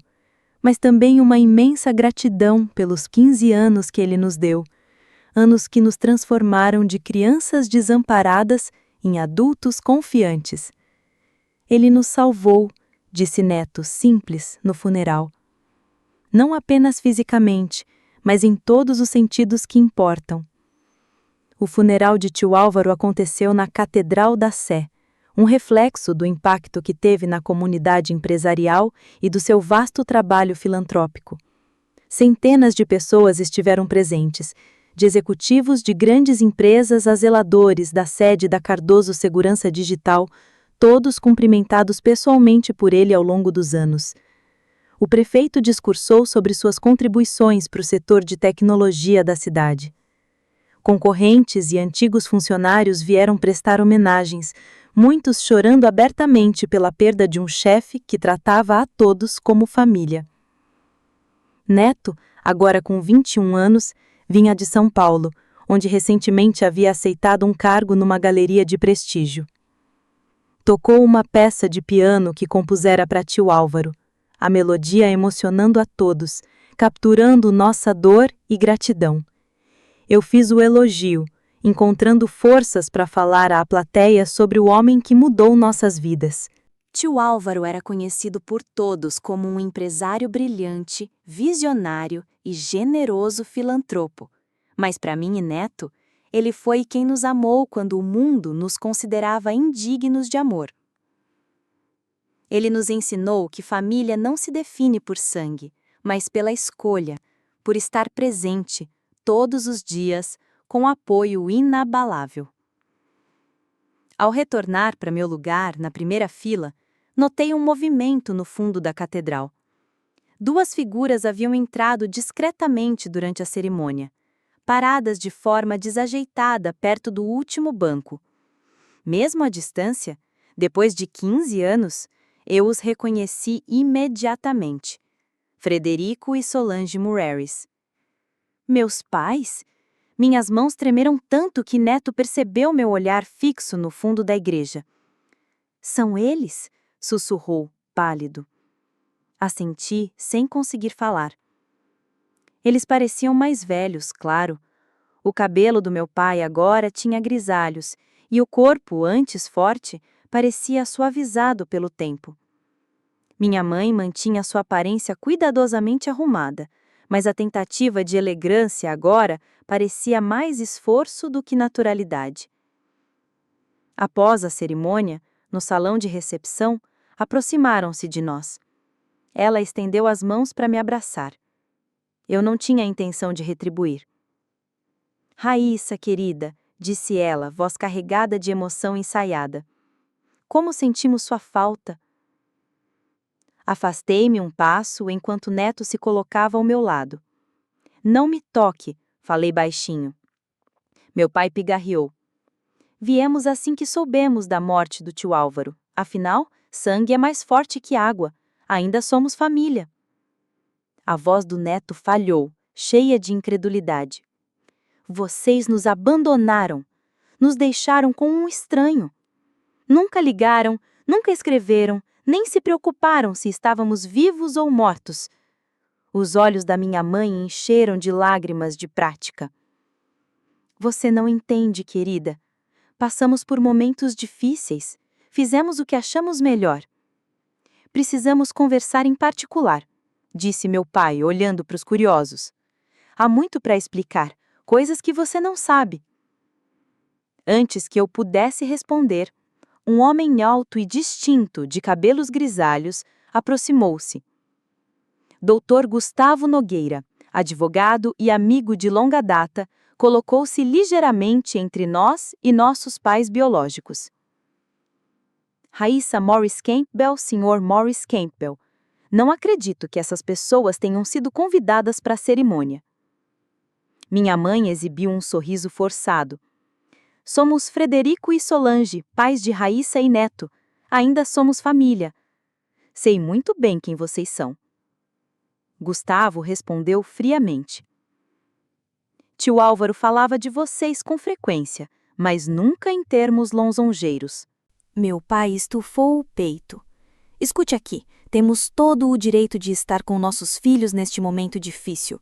mas também uma imensa gratidão pelos 15 anos que ele nos deu, anos que nos transformaram de crianças desamparadas em adultos confiantes. Ele nos salvou, disse Neto, simples, no funeral. Não apenas fisicamente, mas em todos os sentidos que importam. O funeral de tio Álvaro aconteceu na Catedral da Sé, um reflexo do impacto que teve na comunidade empresarial e do seu vasto trabalho filantrópico. Centenas de pessoas estiveram presentes, de executivos de grandes empresas a zeladores da sede da Cardoso Segurança Digital, todos cumprimentados pessoalmente por ele ao longo dos anos. O prefeito discursou sobre suas contribuições para o setor de tecnologia da cidade. Concorrentes e antigos funcionários vieram prestar homenagens, muitos chorando abertamente pela perda de um chefe que tratava a todos como família. Neto, agora com 21 anos, vinha de São Paulo, onde recentemente havia aceitado um cargo numa galeria de prestígio. Tocou uma peça de piano que compusera para tio Álvaro, a melodia emocionando a todos, capturando nossa dor e gratidão. Eu fiz o elogio, encontrando forças para falar à plateia sobre o homem que mudou nossas vidas. Tio Álvaro era conhecido por todos como um empresário brilhante, visionário e generoso filantropo. Mas para mim e Neto, ele foi quem nos amou quando o mundo nos considerava indignos de amor. Ele nos ensinou que família não se define por sangue, mas pela escolha, por estar presente, todos os dias, com apoio inabalável. Ao retornar para meu lugar, na primeira fila, notei um movimento no fundo da catedral. 2 figuras haviam entrado discretamente durante a cerimônia, paradas de forma desajeitada perto do último banco. Mesmo à distância, depois de 15 anos, eu os reconheci imediatamente. Frederico e Solange Moreris. Meus pais? Minhas mãos tremeram tanto que Neto percebeu meu olhar fixo no fundo da igreja. São eles? Sussurrou, pálido. Assenti, sem conseguir falar. Eles pareciam mais velhos, claro. O cabelo do meu pai agora tinha grisalhos, e o corpo, antes forte, parecia suavizado pelo tempo. Minha mãe mantinha sua aparência cuidadosamente arrumada, mas a tentativa de elegância agora parecia mais esforço do que naturalidade. Após a cerimônia, no salão de recepção, aproximaram-se de nós. Ela estendeu as mãos para me abraçar. Eu não tinha a intenção de retribuir. Raíssa, querida, disse ela, voz carregada de emoção ensaiada. Como sentimos sua falta. Afastei-me um passo enquanto Neto se colocava ao meu lado. Não me toque, falei baixinho. Meu pai pigarreou. Viemos assim que soubemos da morte do tio Álvaro. Afinal, sangue é mais forte que água. Ainda somos família. A voz do Neto falhou, cheia de incredulidade. Vocês nos abandonaram. Nos deixaram com um estranho. Nunca ligaram, nunca escreveram, nem se preocuparam se estávamos vivos ou mortos. Os olhos da minha mãe encheram de lágrimas de prática. Você não entende, querida. Passamos por momentos difíceis. Fizemos o que achamos melhor. Precisamos conversar em particular, disse meu pai, olhando para os curiosos. Há muito para explicar, coisas que você não sabe. Antes que eu pudesse responder, um homem alto e distinto, de cabelos grisalhos, aproximou-se. Dr. Gustavo Nogueira, advogado e amigo de longa data, colocou-se ligeiramente entre nós e nossos pais biológicos. Raíssa Morris Campbell, Sr. Morris Campbell. Não acredito que essas pessoas tenham sido convidadas para a cerimônia. Minha mãe exibiu um sorriso forçado. Somos Frederico e Solange, pais de Raíssa e Neto. Ainda somos família. Sei muito bem quem vocês são. Gustavo respondeu friamente. Tio Álvaro falava de vocês com frequência, mas nunca em termos lisonjeiros. Meu pai estufou o peito. Escute aqui, temos todo o direito de estar com nossos filhos neste momento difícil.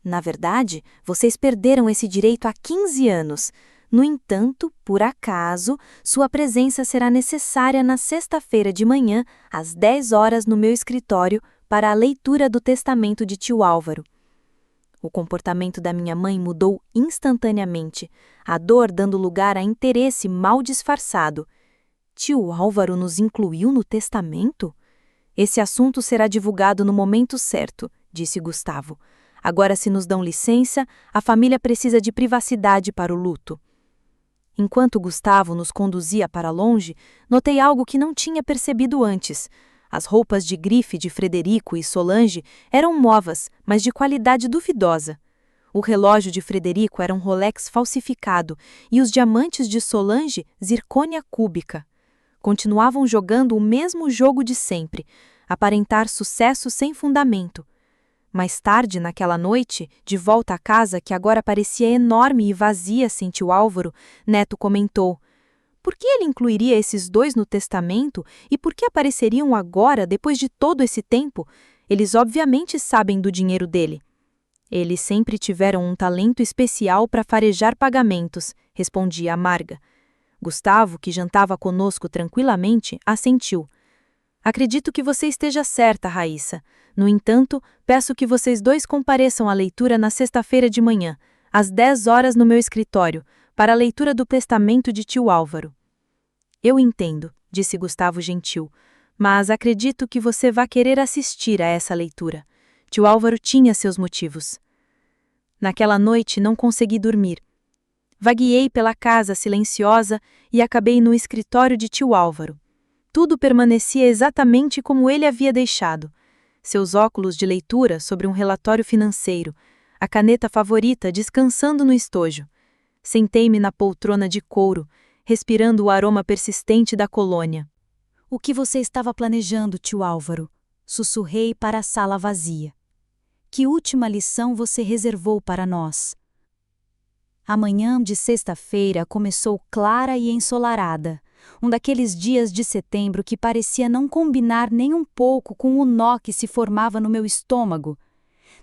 Na verdade, vocês perderam esse direito há 15 anos. No entanto, por acaso, sua presença será necessária na sexta-feira de manhã, às 10 horas no meu escritório, para a leitura do testamento de tio Álvaro. O comportamento da minha mãe mudou instantaneamente, a dor dando lugar a interesse mal disfarçado. Tio Álvaro nos incluiu no testamento? Esse assunto será divulgado no momento certo, disse Gustavo. Agora, se nos dão licença, a família precisa de privacidade para o luto. Enquanto Gustavo nos conduzia para longe, notei algo que não tinha percebido antes. As roupas de grife de Frederico e Solange eram novas, mas de qualidade duvidosa. O relógio de Frederico era um Rolex falsificado e os diamantes de Solange, zircônia cúbica. Continuavam jogando o mesmo jogo de sempre, aparentar sucesso sem fundamento. Mais tarde, naquela noite, de volta à casa que agora parecia enorme e vazia sem tio Álvaro, Neto comentou: por que ele incluiria esses dois no testamento e por que apareceriam agora, depois de todo esse tempo? Eles obviamente sabem do dinheiro dele. Eles sempre tiveram um talento especial para farejar pagamentos, respondia amarga. Gustavo, que jantava conosco tranquilamente, assentiu. Acredito que você esteja certa, Raíssa. No entanto, peço que vocês dois compareçam à leitura na sexta-feira de manhã, às 10 horas no meu escritório, para a leitura do testamento de tio Álvaro. Eu entendo, disse Gustavo gentil, mas acredito que você vai querer assistir a essa leitura. Tio Álvaro tinha seus motivos. Naquela noite não consegui dormir. Vagueei pela casa silenciosa e acabei no escritório de tio Álvaro. Tudo permanecia exatamente como ele havia deixado. Seus óculos de leitura sobre um relatório financeiro, a caneta favorita descansando no estojo. Sentei-me na poltrona de couro, respirando o aroma persistente da colônia. O que você estava planejando, tio Álvaro? Sussurrei para a sala vazia. Que última lição você reservou para nós? A manhã de sexta-feira começou clara e ensolarada. Um daqueles dias de setembro que parecia não combinar nem um pouco com o nó que se formava no meu estômago.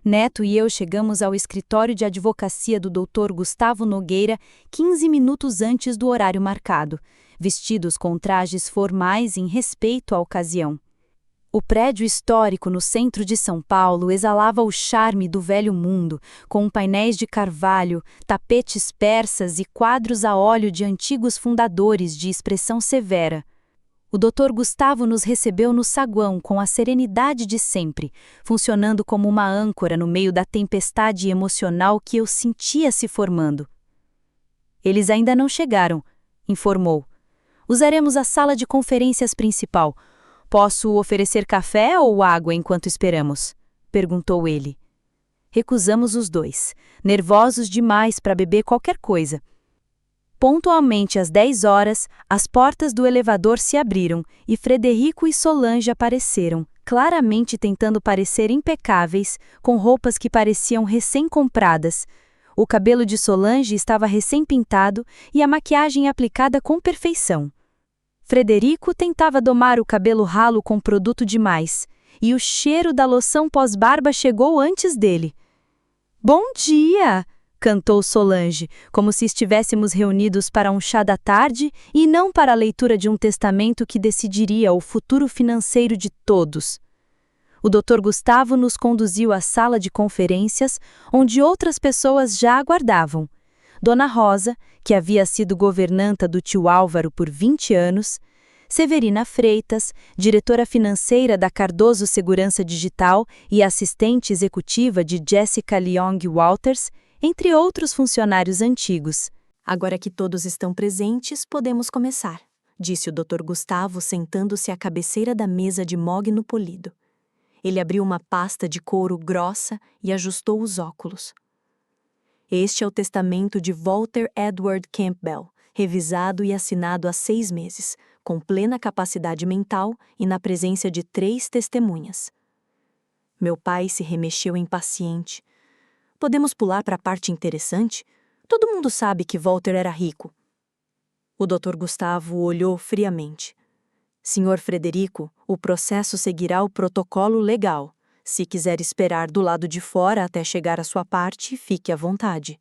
Neto e eu chegamos ao escritório de advocacia do Dr. Gustavo Nogueira 15 minutos antes do horário marcado, vestidos com trajes formais em respeito à ocasião. O prédio histórico no centro de São Paulo exalava o charme do velho mundo, com painéis de carvalho, tapetes persas e quadros a óleo de antigos fundadores de expressão severa. O Dr. Gustavo nos recebeu no saguão com a serenidade de sempre, funcionando como uma âncora no meio da tempestade emocional que eu sentia se formando. Eles ainda não chegaram, informou. Usaremos a sala de conferências principal. Posso oferecer café ou água enquanto esperamos? Perguntou ele. Recusamos os dois, nervosos demais para beber qualquer coisa. Pontualmente às 10 horas, as portas do elevador se abriram e Frederico e Solange apareceram, claramente tentando parecer impecáveis, com roupas que pareciam recém-compradas. O cabelo de Solange estava recém-pintado e a maquiagem aplicada com perfeição. Frederico tentava domar o cabelo ralo com produto demais, e o cheiro da loção pós-barba chegou antes dele. "Bom dia!" cantou Solange, como se estivéssemos reunidos para um chá da tarde e não para a leitura de um testamento que decidiria o futuro financeiro de todos. O Dr. Gustavo nos conduziu à sala de conferências, onde outras pessoas já aguardavam. Dona Rosa, que havia sido governanta do tio Álvaro por 20 anos, Severina Freitas, diretora financeira da Cardoso Segurança Digital e assistente executiva de Jessica Leong Walters, entre outros funcionários antigos. "Agora que todos estão presentes, podemos começar", disse o Dr. Gustavo sentando-se à cabeceira da mesa de mogno polido. Ele abriu uma pasta de couro grossa e ajustou os óculos. "Este é o testamento de Walter Edward Campbell, revisado e assinado há 6 meses, com plena capacidade mental e na presença de 3 testemunhas." Meu pai se remexeu impaciente. "Podemos pular para a parte interessante? Todo mundo sabe que Walter era rico." O Dr. Gustavo olhou friamente. "Senhor Frederico, o processo seguirá o protocolo legal. Se quiser esperar do lado de fora até chegar à sua parte, fique à vontade."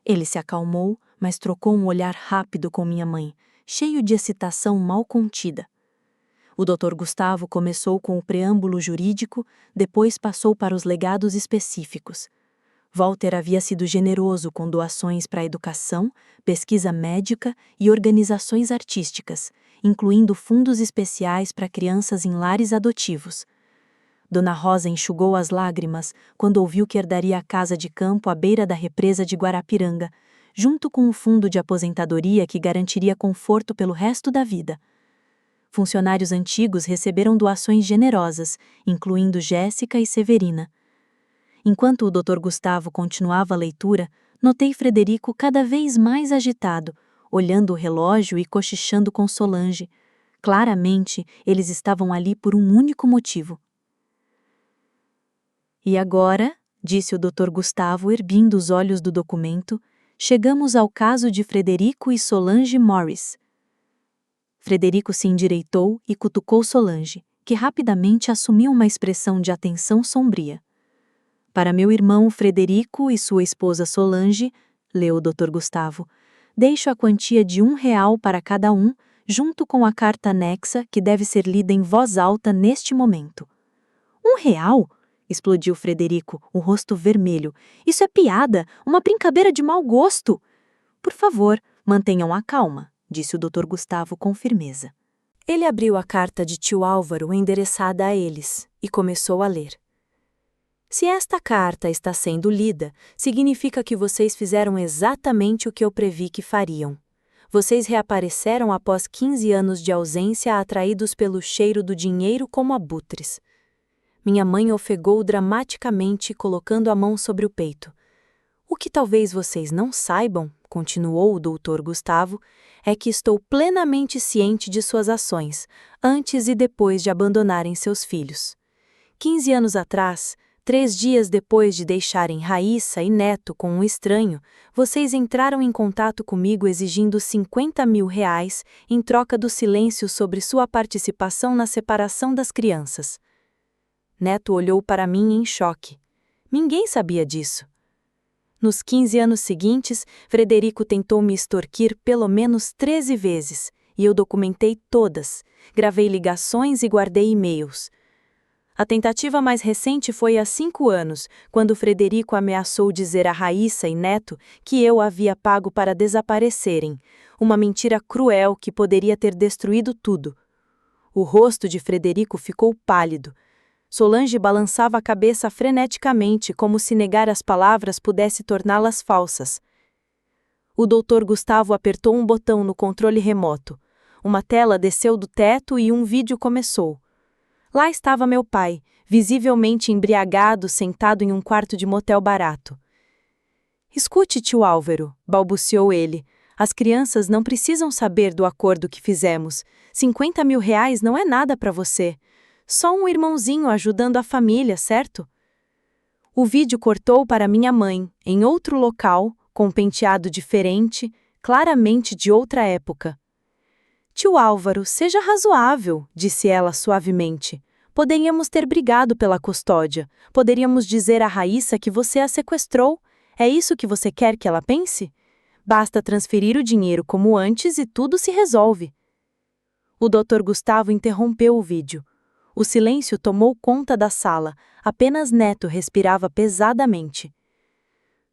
Ele se acalmou, mas trocou um olhar rápido com minha mãe, cheio de excitação mal contida. O Dr. Gustavo começou com o preâmbulo jurídico, depois passou para os legados específicos. Walter havia sido generoso com doações para a educação, pesquisa médica e organizações artísticas, incluindo fundos especiais para crianças em lares adotivos. Dona Rosa enxugou as lágrimas quando ouviu que herdaria a casa de campo à beira da represa de Guarapiranga, junto com um fundo de aposentadoria que garantiria conforto pelo resto da vida. Funcionários antigos receberam doações generosas, incluindo Jéssica e Severina. Enquanto o Dr. Gustavo continuava a leitura, notei Frederico cada vez mais agitado, olhando o relógio e cochichando com Solange. Claramente, eles estavam ali por um único motivo. "E agora", disse o Dr. Gustavo, erguendo os olhos do documento, "chegamos ao caso de Frederico e Solange Morris." Frederico se endireitou e cutucou Solange, que rapidamente assumiu uma expressão de atenção sombria. "Para meu irmão Frederico e sua esposa Solange", leu o Dr. Gustavo, "deixo a quantia de R$ 1 para cada um, junto com a carta anexa que deve ser lida em voz alta neste momento." R$ 1? Explodiu Frederico, o rosto vermelho. "Isso é piada, uma brincadeira de mau gosto." "Por favor, mantenham a calma", disse o Dr. Gustavo com firmeza. Ele abriu a carta de tio Álvaro endereçada a eles e começou a ler. Se esta carta está sendo lida, significa que vocês fizeram exatamente o que eu previ que fariam. Vocês reapareceram após 15 anos de ausência, atraídos pelo cheiro do dinheiro como abutres. Minha mãe ofegou dramaticamente, colocando a mão sobre o peito. O que talvez vocês não saibam, continuou o Dr. Gustavo, é que estou plenamente ciente de suas ações, antes e depois de abandonarem seus filhos. 15 anos atrás, 3 dias depois de deixarem Raíssa e Neto com um estranho, vocês entraram em contato comigo exigindo R$ 50.000 em troca do silêncio sobre sua participação na separação das crianças. Neto olhou para mim em choque. Ninguém sabia disso. Nos 15 anos seguintes, Frederico tentou me extorquir pelo menos 13 vezes, e eu documentei todas, gravei ligações e guardei e-mails. A tentativa mais recente foi há 5 anos, quando Frederico ameaçou dizer a Raíssa e Neto que eu havia pago para desaparecerem, uma mentira cruel que poderia ter destruído tudo. O rosto de Frederico ficou pálido. Solange balançava a cabeça freneticamente, como se negar as palavras pudesse torná-las falsas. O Dr. Gustavo apertou um botão no controle remoto. Uma tela desceu do teto e um vídeo começou. Lá estava meu pai, visivelmente embriagado, sentado em um quarto de motel barato. Escute, tio Álvaro, balbuciou ele. As crianças não precisam saber do acordo que fizemos. R$ 50.000 não é nada para você. Só um irmãozinho ajudando a família, certo? O vídeo cortou para minha mãe, em outro local, com um penteado diferente, claramente de outra época. Tio Álvaro, seja razoável, disse ela suavemente. Poderíamos ter brigado pela custódia. Poderíamos dizer a Raíssa que você a sequestrou. É isso que você quer que ela pense? Basta transferir o dinheiro como antes e tudo se resolve. O Dr. Gustavo interrompeu o vídeo. O silêncio tomou conta da sala, apenas Neto respirava pesadamente.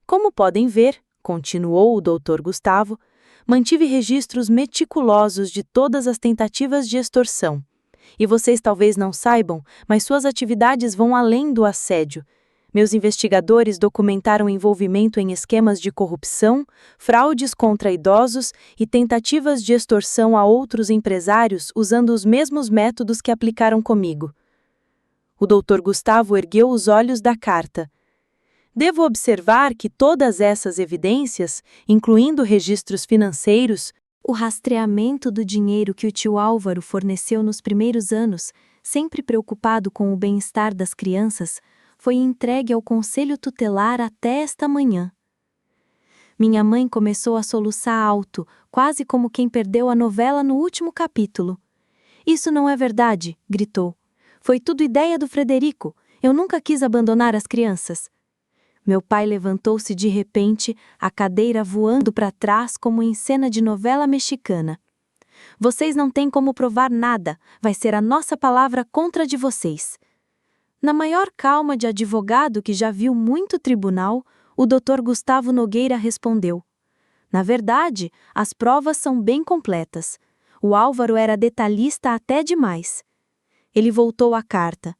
Como podem ver, continuou o Dr. Gustavo, mantive registros meticulosos de todas as tentativas de extorsão. E vocês talvez não saibam, mas suas atividades vão além do assédio. Meus investigadores documentaram envolvimento em esquemas de corrupção, fraudes contra idosos e tentativas de extorsão a outros empresários usando os mesmos métodos que aplicaram comigo. O Dr. Gustavo ergueu os olhos da carta. Devo observar que todas essas evidências, incluindo registros financeiros, o rastreamento do dinheiro que o tio Álvaro forneceu nos primeiros anos, sempre preocupado com o bem-estar das crianças, foi entregue ao Conselho Tutelar até esta manhã. Minha mãe começou a soluçar alto, quase como quem perdeu a novela no último capítulo. Isso não é verdade, gritou. Foi tudo ideia do Frederico. Eu nunca quis abandonar as crianças. Meu pai levantou-se de repente, a cadeira voando para trás como em cena de novela mexicana. Vocês não têm como provar nada, vai ser a nossa palavra contra a de vocês. Na maior calma de advogado que já viu muito tribunal, o Dr. Gustavo Nogueira respondeu. Na verdade, as provas são bem completas. O Álvaro era detalhista até demais. Ele voltou à carta.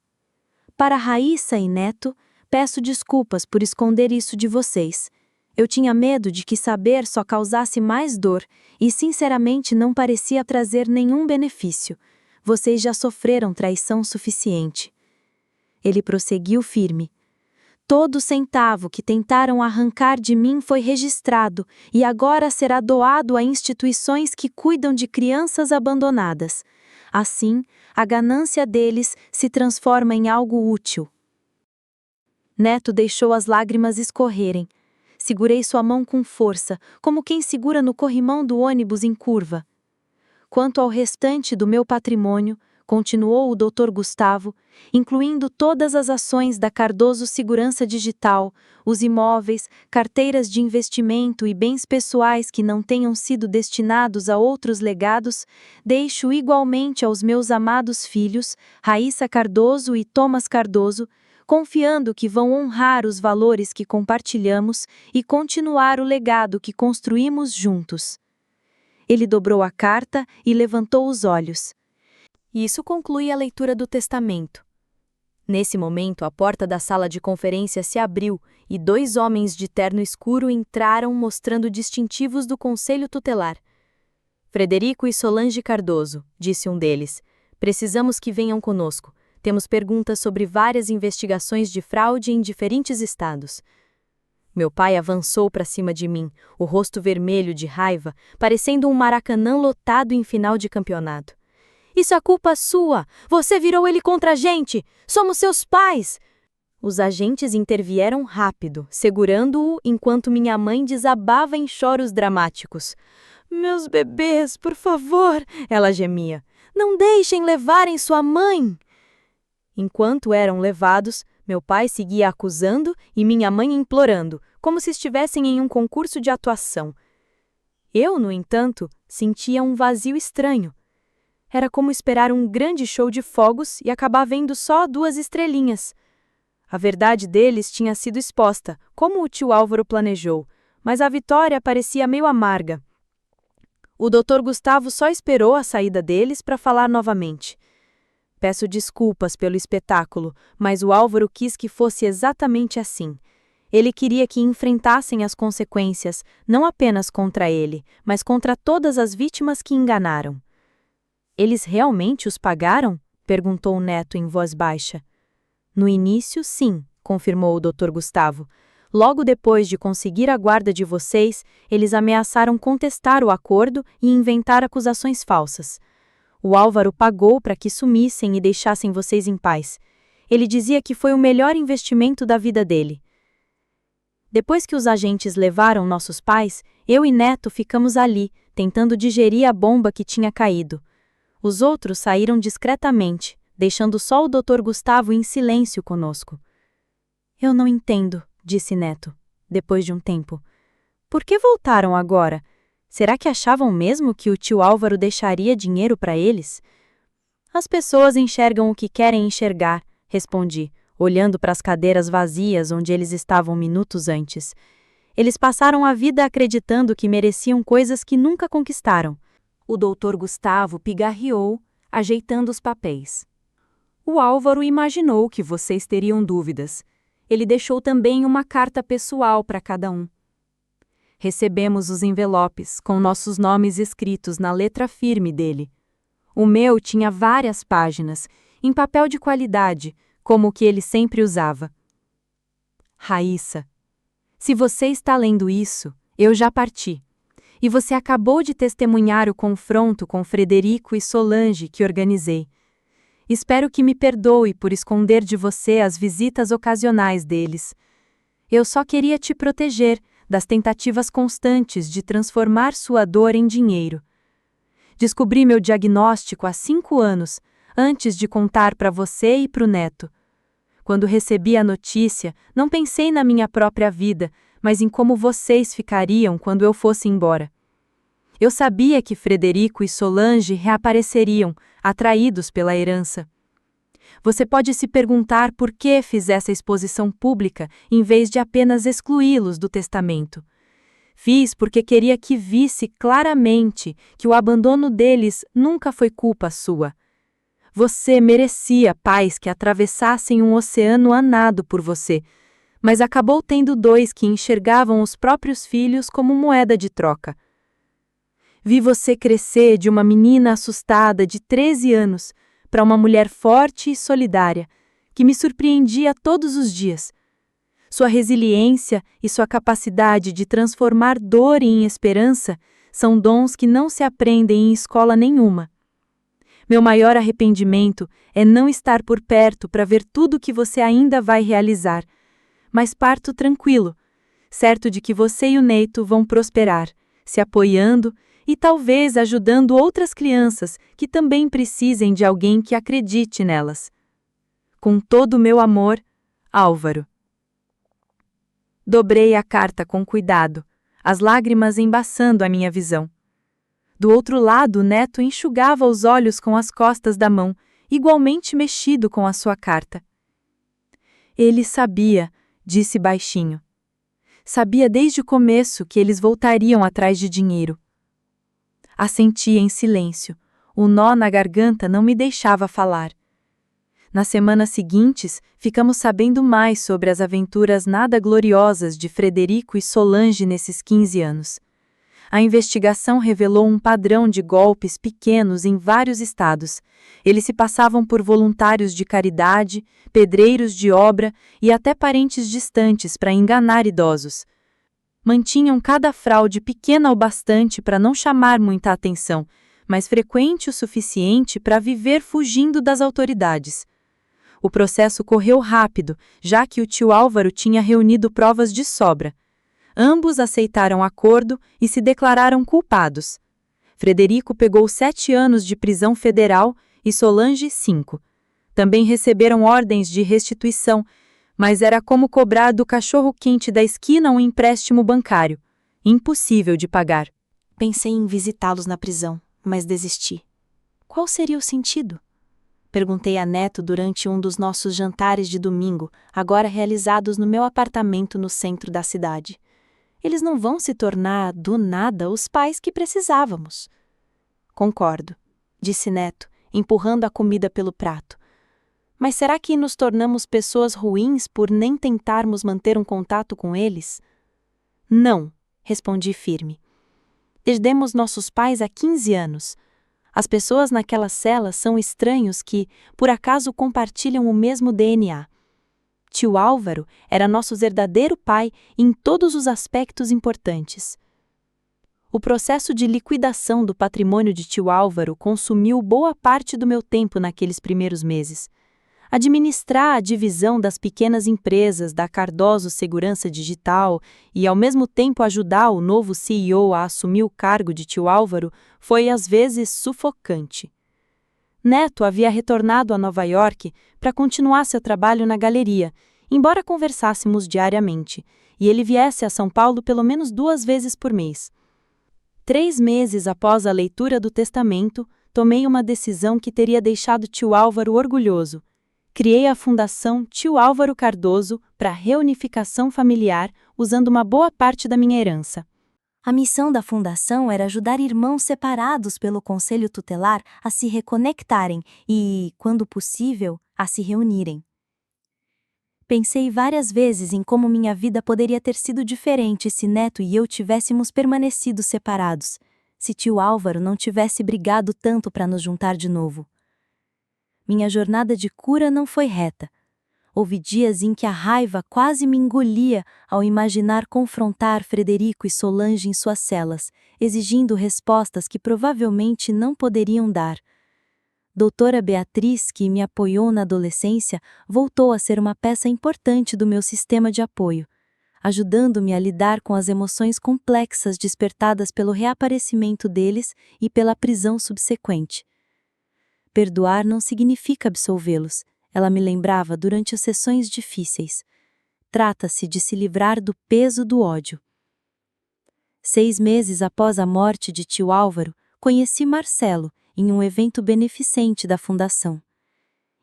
Para Raíssa e Neto, peço desculpas por esconder isso de vocês. Eu tinha medo de que saber só causasse mais dor e, sinceramente, não parecia trazer nenhum benefício. Vocês já sofreram traição suficiente. Ele prosseguiu firme. Todo centavo que tentaram arrancar de mim foi registrado e agora será doado a instituições que cuidam de crianças abandonadas. Assim, a ganância deles se transforma em algo útil. Neto deixou as lágrimas escorrerem. Segurei sua mão com força, como quem segura no corrimão do ônibus em curva. Quanto ao restante do meu patrimônio, continuou o Dr. Gustavo, incluindo todas as ações da Cardoso Segurança Digital, os imóveis, carteiras de investimento e bens pessoais que não tenham sido destinados a outros legados, deixo igualmente aos meus amados filhos, Raíssa Cardoso e Thomas Cardoso, confiando que vão honrar os valores que compartilhamos e continuar o legado que construímos juntos. Ele dobrou a carta e levantou os olhos. Isso conclui a leitura do testamento. Nesse momento, a porta da sala de conferência se abriu e 2 homens de terno escuro entraram mostrando distintivos do Conselho Tutelar. Frederico e Solange Cardoso, disse um deles. Precisamos que venham conosco. Temos perguntas sobre várias investigações de fraude em diferentes estados. Meu pai avançou para cima de mim, o rosto vermelho de raiva, parecendo um Maracanã lotado em final de campeonato. Isso é culpa sua! Você virou ele contra a gente! Somos seus pais! Os agentes intervieram rápido, segurando-o enquanto minha mãe desabava em choros dramáticos. Meus bebês, por favor! Ela gemia. Não deixem levarem sua mãe! Enquanto eram levados, meu pai seguia acusando e minha mãe implorando, como se estivessem em um concurso de atuação. Eu, no entanto, sentia um vazio estranho. Era como esperar um grande show de fogos e acabar vendo só 2 estrelinhas. A verdade deles tinha sido exposta, como o tio Álvaro planejou, mas a vitória parecia meio amarga. O Dr. Gustavo só esperou a saída deles para falar novamente. Peço desculpas pelo espetáculo, mas o Álvaro quis que fosse exatamente assim. Ele queria que enfrentassem as consequências, não apenas contra ele, mas contra todas as vítimas que enganaram. Eles realmente os pagaram? Perguntou o neto em voz baixa. No início, sim, confirmou o Dr. Gustavo. Logo depois de conseguir a guarda de vocês, eles ameaçaram contestar o acordo e inventar acusações falsas. O Álvaro pagou para que sumissem e deixassem vocês em paz. Ele dizia que foi o melhor investimento da vida dele. Depois que os agentes levaram nossos pais, eu e Neto ficamos ali, tentando digerir a bomba que tinha caído. Os outros saíram discretamente, deixando só o Dr. Gustavo em silêncio conosco. Eu não entendo, disse Neto, depois de um tempo. Por que voltaram agora? Será que achavam mesmo que o tio Álvaro deixaria dinheiro para eles? As pessoas enxergam o que querem enxergar, respondi, olhando para as cadeiras vazias onde eles estavam minutos antes. Eles passaram a vida acreditando que mereciam coisas que nunca conquistaram. O Dr. Gustavo pigarreou, ajeitando os papéis. O Álvaro imaginou que vocês teriam dúvidas. Ele deixou também uma carta pessoal para cada um. Recebemos os envelopes, com nossos nomes escritos na letra firme dele. O meu tinha várias páginas, em papel de qualidade, como o que ele sempre usava. Raíssa, se você está lendo isso, eu já parti. E você acabou de testemunhar o confronto com Frederico e Solange que organizei. Espero que me perdoe por esconder de você as visitas ocasionais deles. Eu só queria te proteger das tentativas constantes de transformar sua dor em dinheiro. Descobri meu diagnóstico há 5 anos, antes de contar para você e para o neto. Quando recebi a notícia, não pensei na minha própria vida, mas em como vocês ficariam quando eu fosse embora. Eu sabia que Frederico e Solange reapareceriam, atraídos pela herança. Você pode se perguntar por que fiz essa exposição pública em vez de apenas excluí-los do testamento. Fiz porque queria que visse claramente que o abandono deles nunca foi culpa sua. Você merecia pais que atravessassem um oceano a nado por você, mas acabou tendo 2 que enxergavam os próprios filhos como moeda de troca. Vi você crescer de uma menina assustada de 13 anos para uma mulher forte e solidária, que me surpreendia todos os dias. Sua resiliência e sua capacidade de transformar dor em esperança são dons que não se aprendem em escola nenhuma. Meu maior arrependimento é não estar por perto para ver tudo que você ainda vai realizar, mas parto tranquilo, certo de que você e o Neito vão prosperar, se apoiando e talvez ajudando outras crianças que também precisem de alguém que acredite nelas. Com todo o meu amor, Álvaro. Dobrei a carta com cuidado, as lágrimas embaçando a minha visão. Do outro lado, o neto enxugava os olhos com as costas da mão, igualmente mexido com a sua carta. Ele sabia, disse baixinho. Sabia desde o começo que eles voltariam atrás de dinheiro. Assenti em silêncio. O nó na garganta não me deixava falar. Nas semanas seguintes, ficamos sabendo mais sobre as aventuras nada gloriosas de Frederico e Solange nesses 15 anos. A investigação revelou um padrão de golpes pequenos em vários estados. Eles se passavam por voluntários de caridade, pedreiros de obra e até parentes distantes para enganar idosos. Mantinham cada fraude pequena o bastante para não chamar muita atenção, mas frequente o suficiente para viver fugindo das autoridades. O processo correu rápido, já que o tio Álvaro tinha reunido provas de sobra. Ambos aceitaram acordo e se declararam culpados. Frederico pegou 7 anos de prisão federal e Solange 5. Também receberam ordens de restituição, mas era como cobrar do cachorro-quente da esquina um empréstimo bancário. Impossível de pagar. Pensei em visitá-los na prisão, mas desisti. Qual seria o sentido? Perguntei a Neto durante um dos nossos jantares de domingo, agora realizados no meu apartamento no centro da cidade. Eles não vão se tornar, do nada, os pais que precisávamos. Concordo, disse Neto, empurrando a comida pelo prato. Mas será que nos tornamos pessoas ruins por nem tentarmos manter um contato com eles? Não, respondi firme. Perdemos nossos pais há 15 anos. As pessoas naquela cela são estranhos que, por acaso, compartilham o mesmo DNA. Tio Álvaro era nosso verdadeiro pai em todos os aspectos importantes. O processo de liquidação do patrimônio de tio Álvaro consumiu boa parte do meu tempo naqueles primeiros meses. Administrar a divisão das pequenas empresas da Cardoso Segurança Digital e, ao mesmo tempo, ajudar o novo CEO a assumir o cargo de tio Álvaro foi, às vezes, sufocante. Neto havia retornado a Nova York para continuar seu trabalho na galeria, embora conversássemos diariamente, e ele viesse a São Paulo pelo menos 2 vezes por mês. 3 meses após a leitura do testamento, tomei uma decisão que teria deixado tio Álvaro orgulhoso. Criei a Fundação Tio Álvaro Cardoso para a reunificação familiar, usando uma boa parte da minha herança. A missão da fundação era ajudar irmãos separados pelo conselho tutelar a se reconectarem e, quando possível, a se reunirem. Pensei várias vezes em como minha vida poderia ter sido diferente se Neto e eu tivéssemos permanecido separados, se tio Álvaro não tivesse brigado tanto para nos juntar de novo. Minha jornada de cura não foi reta. Houve dias em que a raiva quase me engolia ao imaginar confrontar Frederico e Solange em suas celas, exigindo respostas que provavelmente não poderiam dar. Doutora Beatriz, que me apoiou na adolescência, voltou a ser uma peça importante do meu sistema de apoio, ajudando-me a lidar com as emoções complexas despertadas pelo reaparecimento deles e pela prisão subsequente. Perdoar não significa absolvê-los, ela me lembrava durante as sessões difíceis. Trata-se de se livrar do peso do ódio. 6 meses após a morte de tio Álvaro, conheci Marcelo em um evento beneficente da Fundação.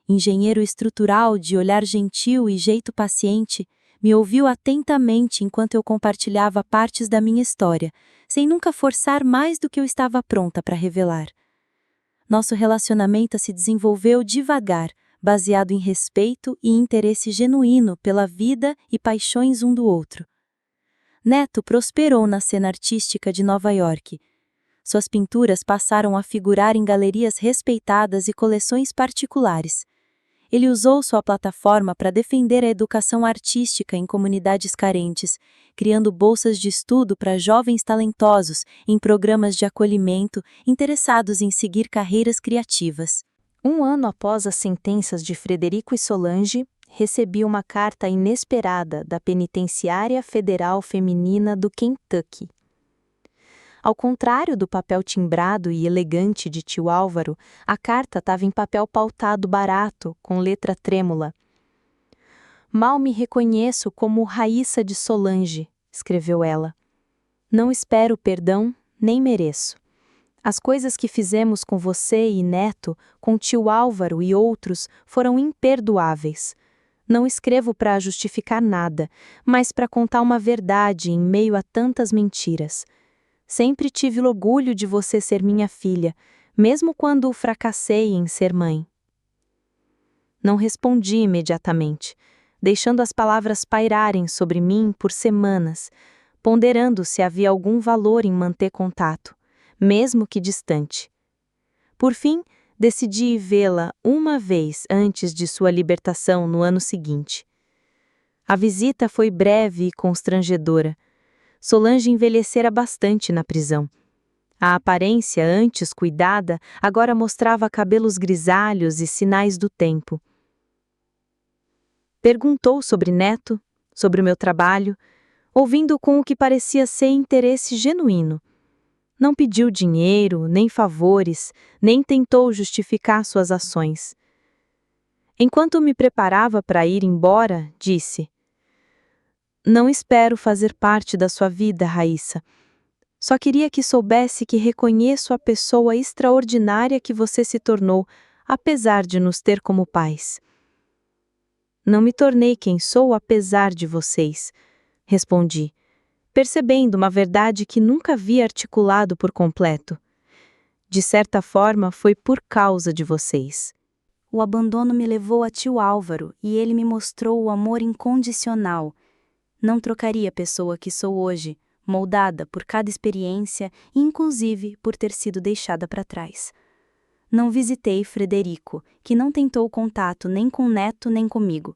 Engenheiro estrutural de olhar gentil e jeito paciente, me ouviu atentamente enquanto eu compartilhava partes da minha história, sem nunca forçar mais do que eu estava pronta para revelar. Nosso relacionamento se desenvolveu devagar, baseado em respeito e interesse genuíno pela vida e paixões um do outro. Neto prosperou na cena artística de Nova York. Suas pinturas passaram a figurar em galerias respeitadas e coleções particulares. Ele usou sua plataforma para defender a educação artística em comunidades carentes, criando bolsas de estudo para jovens talentosos em programas de acolhimento interessados em seguir carreiras criativas. 1 ano após as sentenças de Frederico e Solange, recebi uma carta inesperada da Penitenciária Federal Feminina do Kentucky. Ao contrário do papel timbrado e elegante de tio Álvaro, a carta estava em papel pautado barato, com letra trêmula. Mal me reconheço como Raíssa de Solange, escreveu ela. Não espero perdão, nem mereço. As coisas que fizemos com você e Neto, com tio Álvaro e outros, foram imperdoáveis. Não escrevo para justificar nada, mas para contar uma verdade em meio a tantas mentiras. Sempre tive orgulho de você ser minha filha, mesmo quando fracassei em ser mãe. Não respondi imediatamente, deixando as palavras pairarem sobre mim por semanas, ponderando se havia algum valor em manter contato, mesmo que distante. Por fim, decidi vê-la uma vez antes de sua libertação no ano seguinte. A visita foi breve e constrangedora. Solange envelhecera bastante na prisão. A aparência, antes cuidada, agora mostrava cabelos grisalhos e sinais do tempo. Perguntou sobre Neto, sobre o meu trabalho, ouvindo com o que parecia ser interesse genuíno. Não pediu dinheiro, nem favores, nem tentou justificar suas ações. Enquanto me preparava para ir embora, disse: "Não espero fazer parte da sua vida, Raíssa. Só queria que soubesse que reconheço a pessoa extraordinária que você se tornou, apesar de nos ter como pais." "Não me tornei quem sou apesar de vocês", respondi, percebendo uma verdade que nunca havia articulado por completo. De certa forma, foi por causa de vocês. O abandono me levou a tio Álvaro e ele me mostrou o amor incondicional. Não trocaria a pessoa que sou hoje, moldada por cada experiência e inclusive por ter sido deixada para trás. Não visitei Frederico, que não tentou contato nem com Neto nem comigo.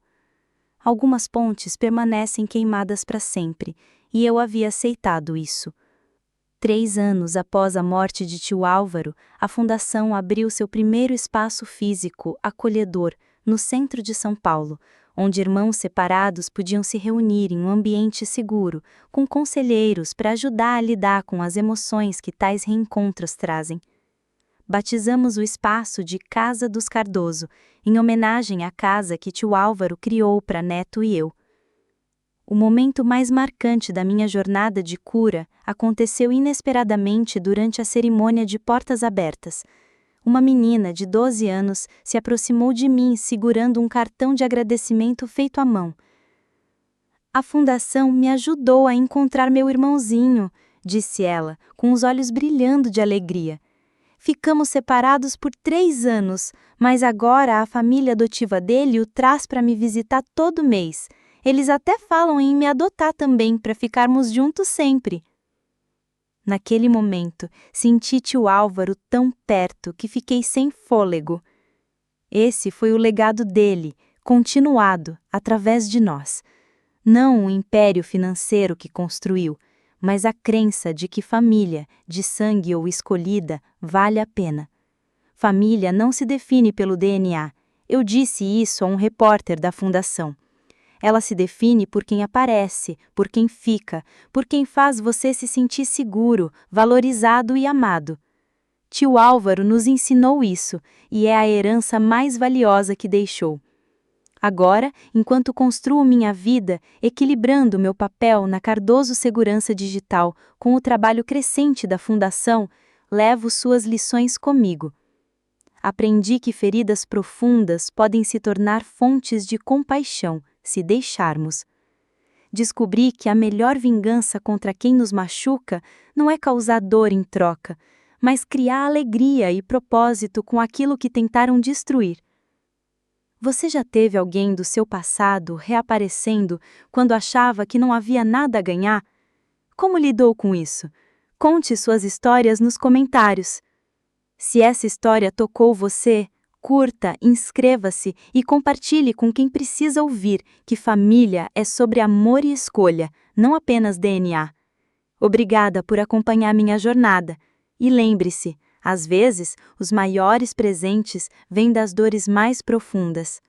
Algumas pontes permanecem queimadas para sempre, e eu havia aceitado isso. 3 anos após a morte de tio Álvaro, a Fundação abriu seu primeiro espaço físico, acolhedor, no centro de São Paulo, onde irmãos separados podiam se reunir em um ambiente seguro, com conselheiros para ajudar a lidar com as emoções que tais reencontros trazem. Batizamos o espaço de Casa dos Cardoso, em homenagem à casa que tio Álvaro criou para Neto e eu. O momento mais marcante da minha jornada de cura aconteceu inesperadamente durante a cerimônia de portas abertas. Uma menina de 12 anos se aproximou de mim segurando um cartão de agradecimento feito à mão. "A Fundação me ajudou a encontrar meu irmãozinho", disse ela, com os olhos brilhando de alegria. "Ficamos separados por 3 anos, mas agora a família adotiva dele o traz para me visitar todo mês. Eles até falam em me adotar também para ficarmos juntos sempre." Naquele momento, senti tio Álvaro tão perto que fiquei sem fôlego. Esse foi o legado dele, continuado através de nós. Não o império financeiro que construiu, mas a crença de que família, de sangue ou escolhida, vale a pena. Família não se define pelo DNA. Eu disse isso a um repórter da Fundação. Ela se define por quem aparece, por quem fica, por quem faz você se sentir seguro, valorizado e amado. Tio Álvaro nos ensinou isso, e é a herança mais valiosa que deixou. Agora, enquanto construo minha vida, equilibrando meu papel na Cardoso Segurança Digital com o trabalho crescente da Fundação, levo suas lições comigo. Aprendi que feridas profundas podem se tornar fontes de compaixão, se deixarmos. Descobri que a melhor vingança contra quem nos machuca não é causar dor em troca, mas criar alegria e propósito com aquilo que tentaram destruir. Você já teve alguém do seu passado reaparecendo quando achava que não havia nada a ganhar? Como lidou com isso? Conte suas histórias nos comentários. Se essa história tocou você, curta, inscreva-se e compartilhe com quem precisa ouvir que família é sobre amor e escolha, não apenas DNA. Obrigada por acompanhar minha jornada. E lembre-se, às vezes, os maiores presentes vêm das dores mais profundas.